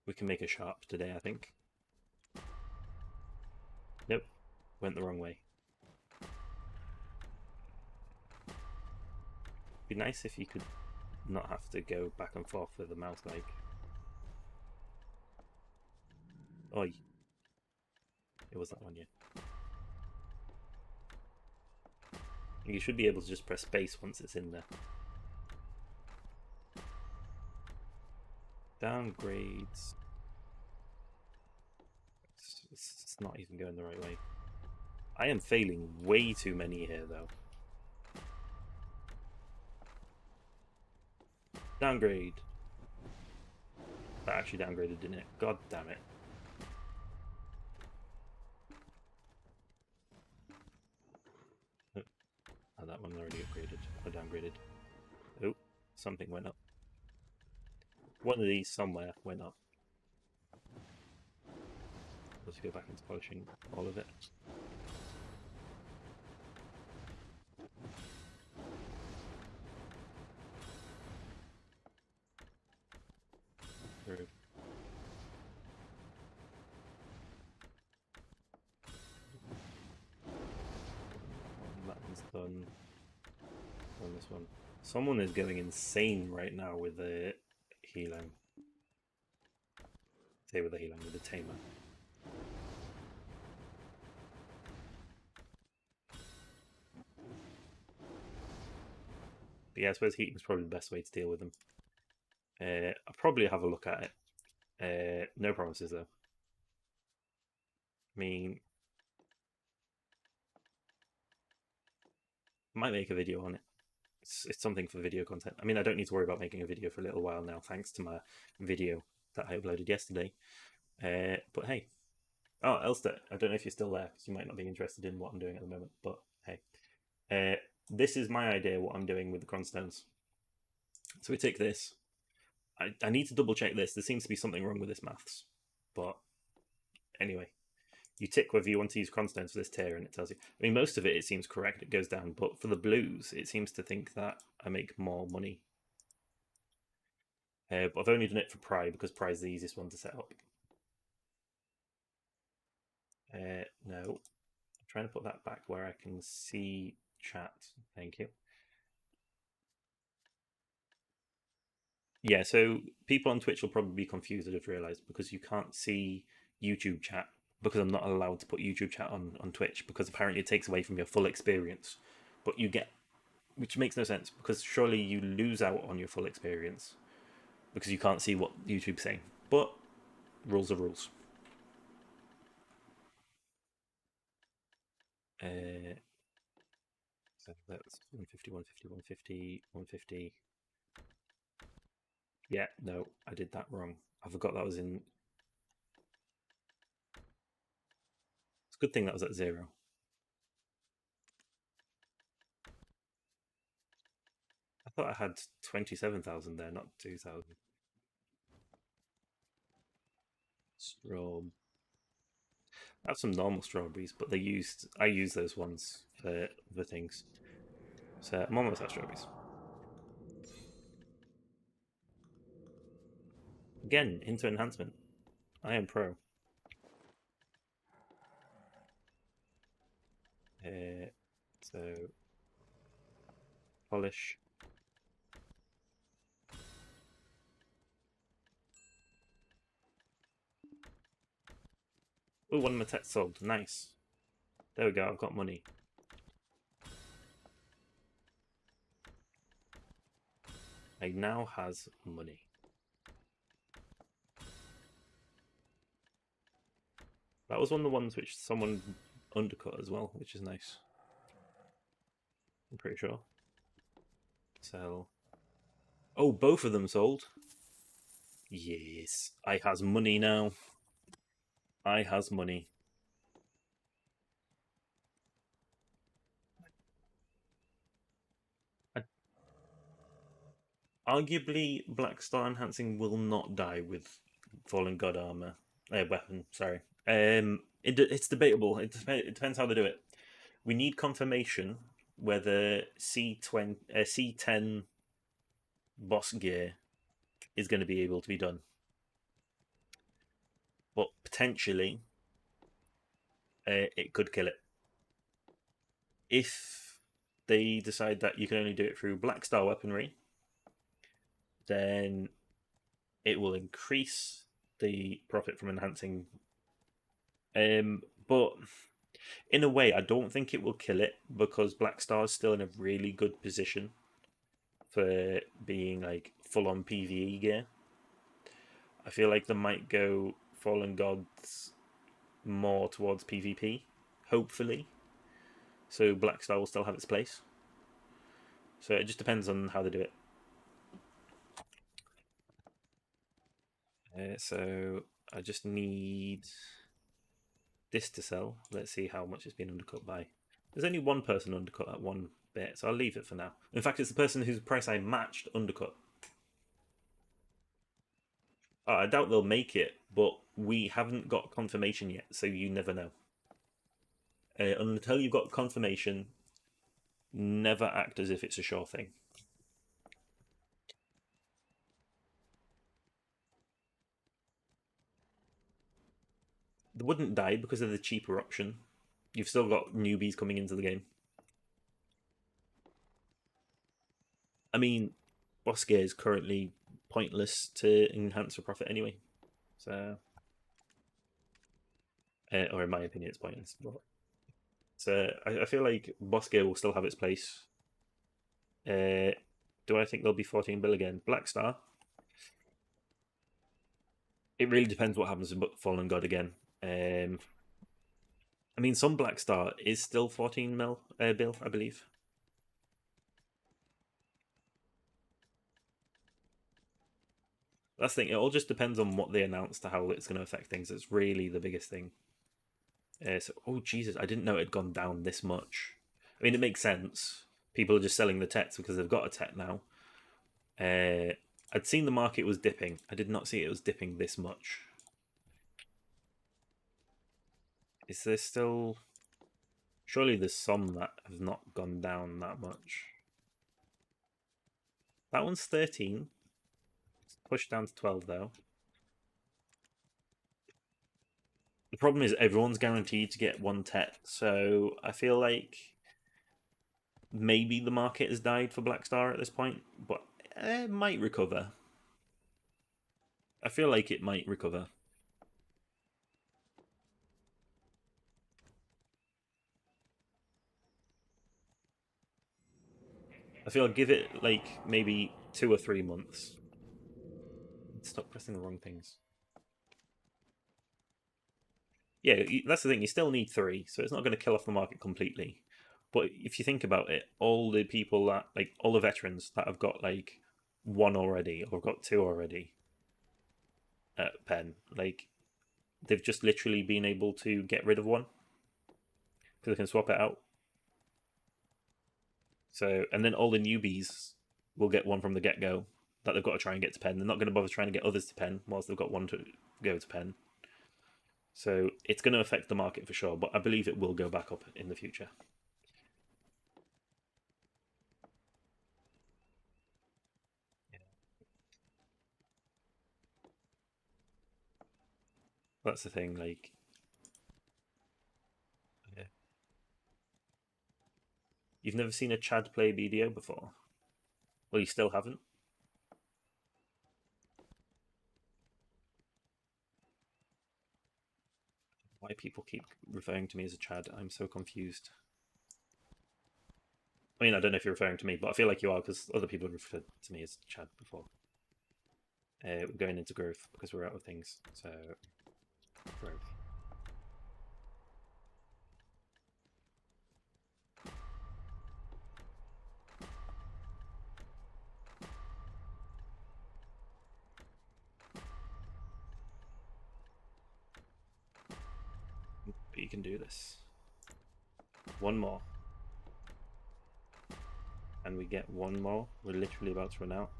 A: We can make a sharp today, I think. Nope, went the wrong way. Be nice if you could not have to go back and forth with the mouse like. Oi. It was that one, yeah. You should be able to just press space once it's in there. Downgrades. It's not even going the right way. I am failing way too many here, though. Downgrade. That actually downgraded, didn't it? God damn it. that one already upgraded or downgraded. Oh, something went up. One of these somewhere went up. Let's go back into polishing all of it. Through. That one's done. On this one. Someone is going insane right now with the healing. Say with the healing, with the tamer. But yeah, I suppose heating is probably the best way to deal with them. I'll probably have a look at it. No promises though. I mean, I might make a video on it. It's something for video content. I mean, I don't need to worry about making a video for a little while now, thanks to my video that I uploaded yesterday. But hey, oh, Elster, I don't know if you're still there because you might not be interested in what I'm doing at the moment. But hey, this is my idea what I'm doing with the cronstones. So we take this. I need to double check this. There seems to be something wrong with this maths. But anyway, you tick whether you want to use cronstones for this tier and it tells you. I mean, most of it seems correct. It goes down. But for the blues, it seems to think that I make more money. But I've only done it for Pry because Pry is the easiest one to set up. No. I'm trying to put that back where I can see chat. Thank you. Yeah, so people on Twitch will probably be confused, I've realised, because you can't see YouTube chat because I'm not allowed to put YouTube chat on Twitch because apparently it takes away from your full experience. But you get, which makes no sense because surely you lose out on your full experience because you can't see what YouTube's saying. But rules are rules. So that's 150, 150, 150, 150. Yeah, no, I did that wrong. I forgot that was in. It's a good thing that was at 0. I thought I had 27,000 there, not 2,000. Strawberry. I have some normal strawberries, but I use those ones for the things. So I'm almost at strawberries. Again, into enhancement. I am pro. So polish. Oh, one of my techs sold. Nice. There we go. I've got money. I now has money. That was one of the ones which someone undercut as well, which is nice. I'm pretty sure. Sell. Oh, both of them sold. Yes, I has money now. I has money. Arguably, Blackstar enhancing will not die with Fallen God armor weapon. Sorry. It's debatable. It depends how they do it. We need confirmation whether C10 boss gear is going to be able to be done, but potentially it could kill it if they decide that you can only do it through Blackstar weaponry. Then it will increase the profit from enhancing. But in a way, I don't think it will kill it because Blackstar is still in a really good position for being like full on PvE gear. I feel like they might go Fallen Gods more towards PvP, hopefully. So Blackstar will still have its place. So it just depends on how they do it. So I just need this to sell. Let's see how much it's been undercut by. There's only one person undercut at one bit, so I'll leave it for now. In fact, it's the person whose price I matched undercut. I doubt they'll make it, but we haven't got confirmation yet, so you never know. Until you've got confirmation, never act as if it's a sure thing. They wouldn't die because of the cheaper option. You've still got newbies coming into the game. I mean, boss gear is currently pointless to enhance for profit anyway. So, or in my opinion, it's pointless. But so I feel like boss gear will still have its place. Do I think there'll be 14 bill again? Blackstar. It really depends what happens with Fallen God again. I mean, some Blackstar is still 14 mil bill, I believe. That's the thing. It all just depends on what they announce to how it's going to affect things. It's really the biggest thing. Oh Jesus, I didn't know it had gone down this much. I mean, it makes sense. People are just selling the tets because they've got a tet now. I'd seen the market was dipping. I did not see it was dipping this much. Is there still? Surely there's some that have not gone down that much. That one's 13. It's pushed down to 12 though. The problem is everyone's guaranteed to get one tet, so I feel like maybe the market has died for Blackstar at this point, but it might recover. I feel like it might recover. I feel I'll give it like maybe 2 or 3 months. Stop pressing the wrong things. Yeah, that's the thing. You still need 3, so it's not going to kill off the market completely. But if you think about it, all the people that like all the veterans that have got like 1 already or got 2 already at PEN, like they've just literally been able to get rid of 1 because they can swap it out. So, and then all the newbies will get 1 from the get go that they've got to try and get to PEN. They're not going to bother trying to get others to PEN whilst they've got 1 to go to PEN. So it's going to affect the market for sure, but I believe it will go back up in the future. That's the thing. Like, yeah. You've never seen a Chad play BDO before? Well, you still haven't. Why people keep referring to me as a Chad? I'm so confused. I mean, I don't know if you're referring to me, but I feel like you are because other people have referred to me as Chad before. We're going into growth because we're out of things. So, growth. But you can do this. 1 more. And we get 1 more. We're literally about to run out.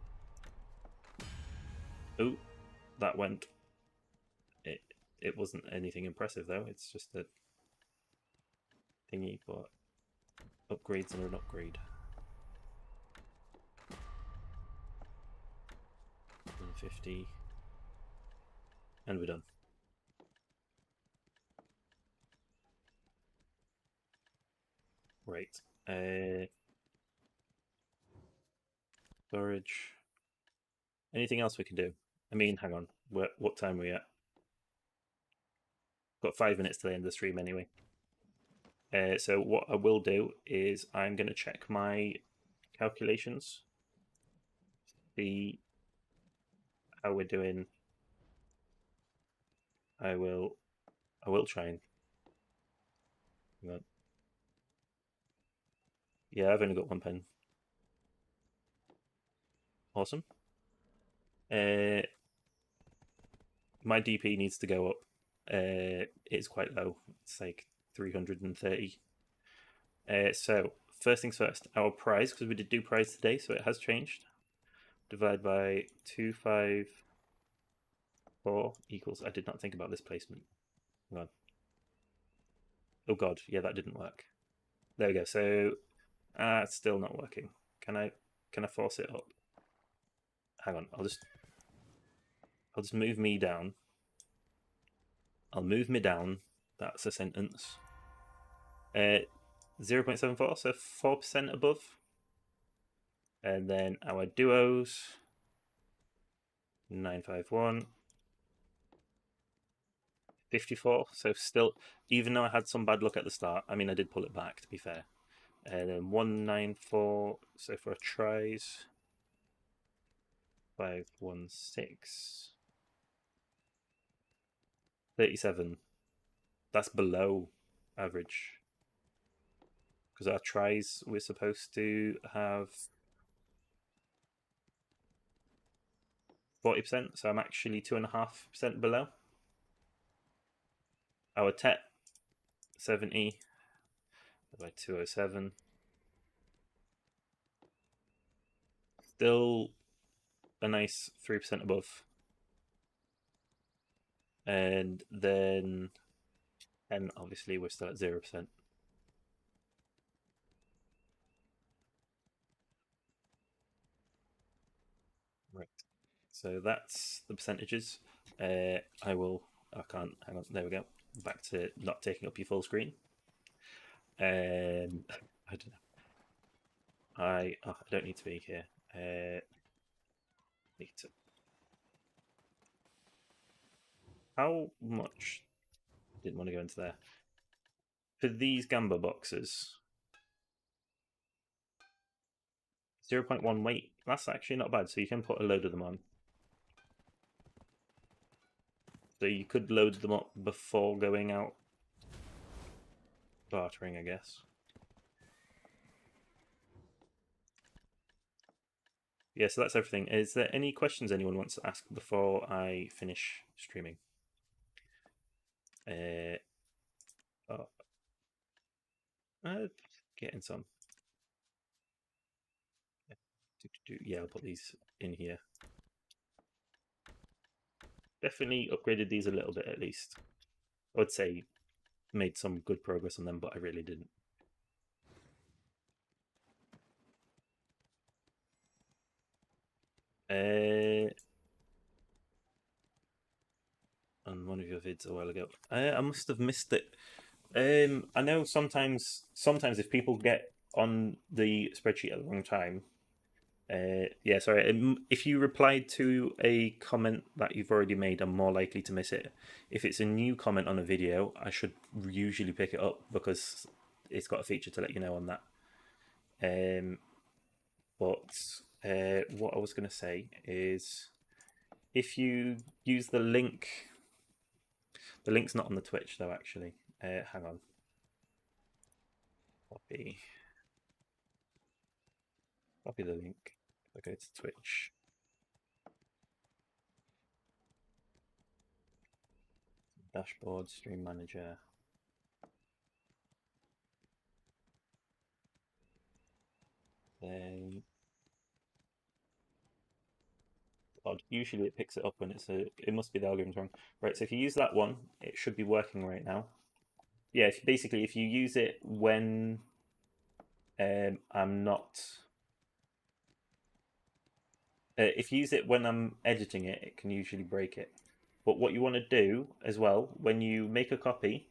A: Oh, that went. It wasn't anything impressive though. It's just a thingy, but upgrades and an upgrade. 150. And we're done. Right. Storage. Anything else we can do? I mean, hang on. What time are we at? Got 5 minutes to the end of the stream anyway. So what I will do is I'm going to check my calculations, see how we're doing. I will try and. Yeah, I've only got 1 pen. Awesome. My DP needs to go up. It's quite low. It's like 330. So first things first, our prize, because we did do prize today, so it has changed. Divide by 254 equals, I did not think about this placement. Hang on. Oh god, yeah, that didn't work. There we go. So it's still not working. Can I force it up? Hang on, I'll just move me down. I'll move me down. That's a sentence. 0.74, so 4% above. And then our duos, 951, 54. So still, even though I had some bad luck at the start, I mean, I did pull it back, to be fair. And then 194, so for a tries, 516, 37. That's below average. Because our tries, we're supposed to have 40%, so I'm actually 2.5% below. Our TET, 70 by 207. Still a nice 3% above. And then, and obviously we're still at 0%. Right. So that's the percentages. I can't, hang on, there we go. Back to not taking up your full screen. I don't know. I don't need to be here. Need to. How much? Didn't want to go into there. For these Gamba boxes, 0.1 weight. That's actually not bad. So you can put a load of them on. So you could load them up before going out bartering, I guess. Yeah, so that's everything. Is there any questions anyone wants to ask before I finish streaming? Oh, getting some. Yeah, I'll put these in here. Definitely upgraded these a little bit at least. I would say made some good progress on them, but I really didn't. On one of your vids a while ago. I must have missed it. I know sometimes if people get on the spreadsheet at the wrong time, yeah, sorry. If you replied to a comment that you've already made, I'm more likely to miss it. If it's a new comment on a video, I should usually pick it up because it's got a feature to let you know on that. But what I was going to say is if you use the link's not on the Twitch though, actually. Hang on. Copy the link. If I go to Twitch. Dashboard, Stream Manager. Then odd. Usually it picks it up when it must be the algorithm's wrong. Right, so if you use that one, it should be working right now. Yeah, if you use it when I'm not if you use it when I'm editing it, it can usually break it. But what you want to do as well, when you make a copy,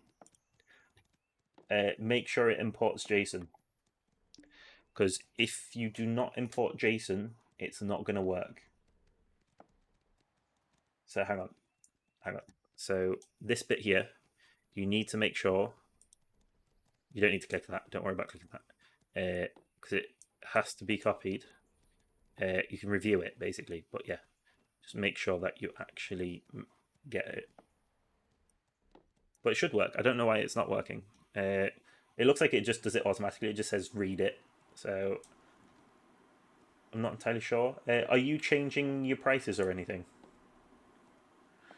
A: make sure it imports JSON. Because if you do not import JSON, it's not going to work. So hang on. So this bit here, you need to make sure, you don't need to click that, don't worry about clicking that, because it has to be copied. You can review it basically, but yeah, just make sure that you actually get it. But it should work. I don't know why it's not working. It looks like it just does it automatically. It just says read it. So I'm not entirely sure. Are you changing your prices or anything?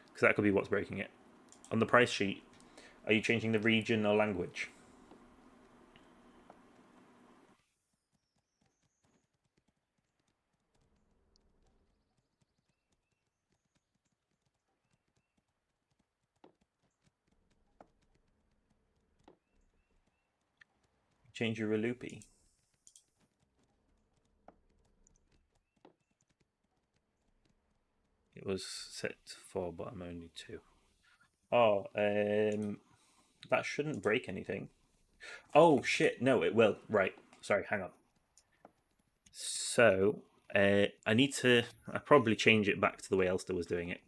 A: Because that could be what's breaking it. On the price sheet, are you changing the region or language? change your loopy? It was set to 4, but I'm only 2. Oh, that shouldn't break anything. Oh shit! No, it will. Right. Sorry. Hang on. So I need to. I probably change it back to the way Elster was doing it.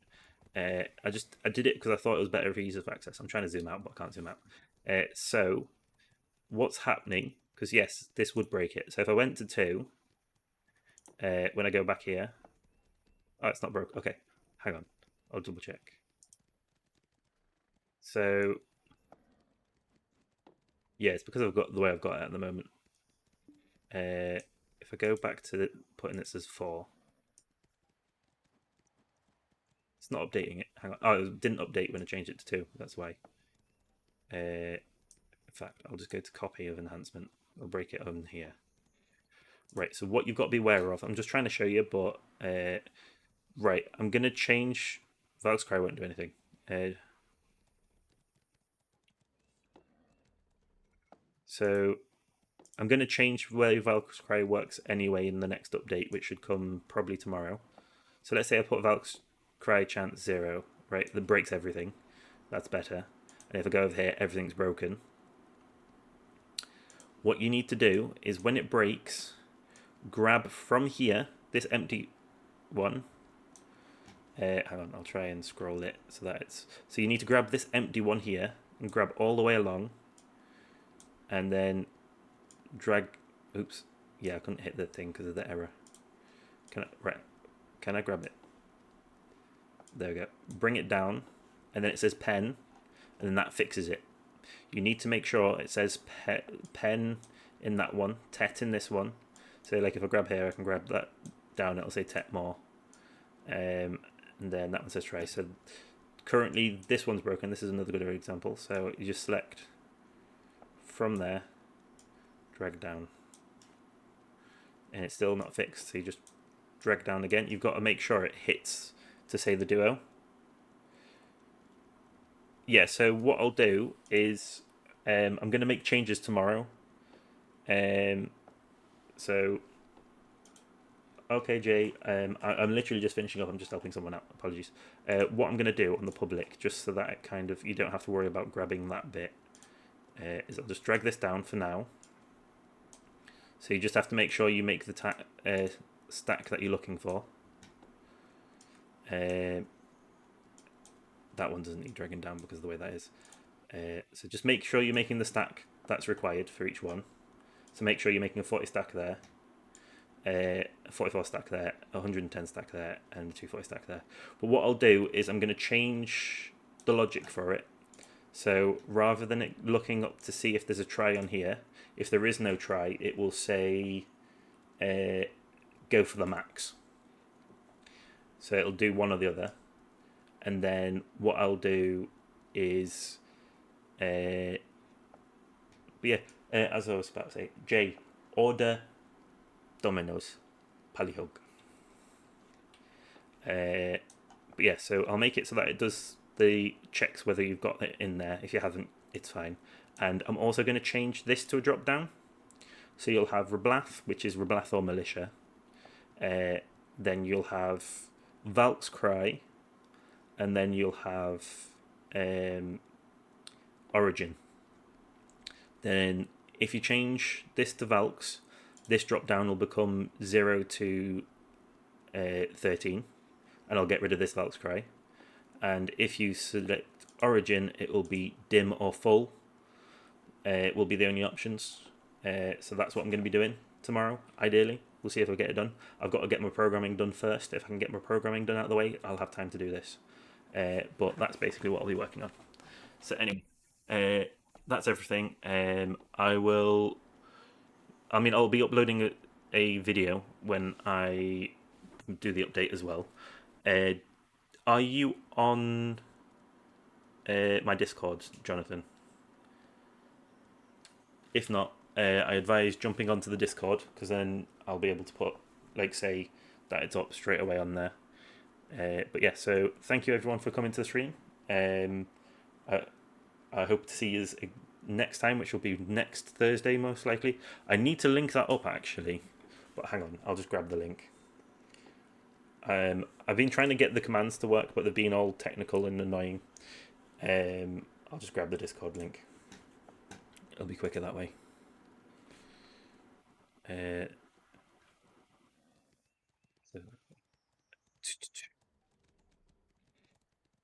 A: I did it because I thought it was better for ease of access. I'm trying to zoom out, but I can't zoom out. So what's happening? Because yes, this would break it. So if I went to 2, when I go back here, oh, it's not broke. Okay, hang on, I'll double check. So yeah, it's because I've got the way I've got it at the moment. If I go back to putting this as 4, it's not updating it. Hang on. Oh, it didn't update when I changed it to 2. That's why. In fact, I'll just go to copy of enhancement. I'll break it on here. Right, so what you've got to be aware of, I'm just trying to show you, but right, I'm going to change. Valk's Cry won't do anything. So I'm going to change where Valk's Cry works anyway in the next update, which should come probably tomorrow. So let's say I put Valk's Cry chance 0, right? That breaks everything. That's better. And if I go over here, everything's broken. What you need to do is when it breaks, grab from here, this empty one. Hang on, I'll try and scroll it so that it's... So you need to grab this empty one here and grab all the way along. And then drag... Oops. Yeah, I couldn't hit the thing because of the error. Can I grab it? There we go. Bring it down. And then it says pen. And then that fixes it. You need to make sure it says pen in that one. Tet in this one. So like if I grab here, I can grab that down. It'll say tet more. And then that one says try. So currently this one's broken. This is another good example. So you just select from there, drag down, and it's still not fixed. So you just drag down again. You've got to make sure it hits to say the duo. Yeah, so what I'll do is I'm going to make changes tomorrow. So okay, Jay, I'm literally just finishing up. I'm just helping someone out. Apologies. What I'm going to do on the public, just so that it kind of you don't have to worry about grabbing that bit, is I'll just drag this down for now. So you just have to make sure you make the stack that you're looking for. That one doesn't need dragging down because of the way that is. So just make sure you're making the stack that's required for each one. So make sure you're making a 40 stack there, a 44 stack there, a 110 stack there, and a 240 stack there. But what I'll do is I'm going to change the logic for it. So rather than it looking up to see if there's a try on here, if there is no try, it will say go for the max. So it'll do one or the other. And then what I'll do is, as I was about to say, J, order Domino's Pallyhug. But yeah, so I'll make it so that it does the checks whether you've got it in there. If you haven't, it's fine. And I'm also going to change this to a drop down. So you'll have Reblath, which is Reblath or Militia. Then you'll have Valk's Cry. And then you'll have Origin. Then if you change this to Valk's, this drop down will become 0 to 13. And I'll get rid of this Valk's Cry. And if you select Origin, it will be dim or full. It will be the only options. So that's what I'm going to be doing tomorrow, ideally. We'll see if I get it done. I've got to get my programming done first. If I can get my programming done out of the way, I'll have time to do this. But that's basically what I'll be working on. So anyway, that's everything. I'll be uploading a video when I do the update as well. Are you on my Discord, Jonathan? If not, I advise jumping onto the Discord, because then I'll be able to put, like, say that it's up straight away on there. But yeah, so thank you everyone for coming to the stream. I hope to see you next time, which will be next Thursday most likely. I need to link that up actually, but hang on, I'll just grab the link. I've been trying to get the commands to work, but they've been all technical and annoying. I'll just grab the Discord link. It'll be quicker that way. So,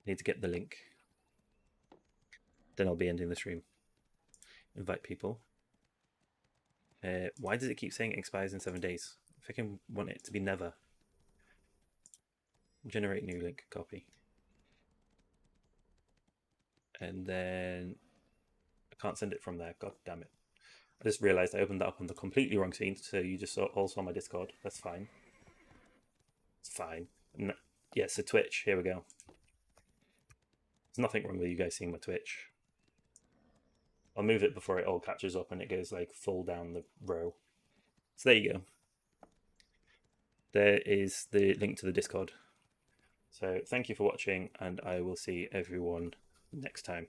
A: need to get the link. Then I'll be ending the stream. Invite people. Why does it keep saying it expires in 7 days? If I can want it to be never. Generate new link, copy. And then I can't send it from there. God damn it. I just realized I opened that up on the completely wrong scene, so you just saw also on my Discord. That's fine. It's fine. No, yeah, so Twitch, here we go. There's nothing wrong with you guys seeing my Twitch. I'll move it before it all catches up and it goes like full down the row. So there you go. There is the link to the Discord. So thank you for watching, and I will see everyone next time.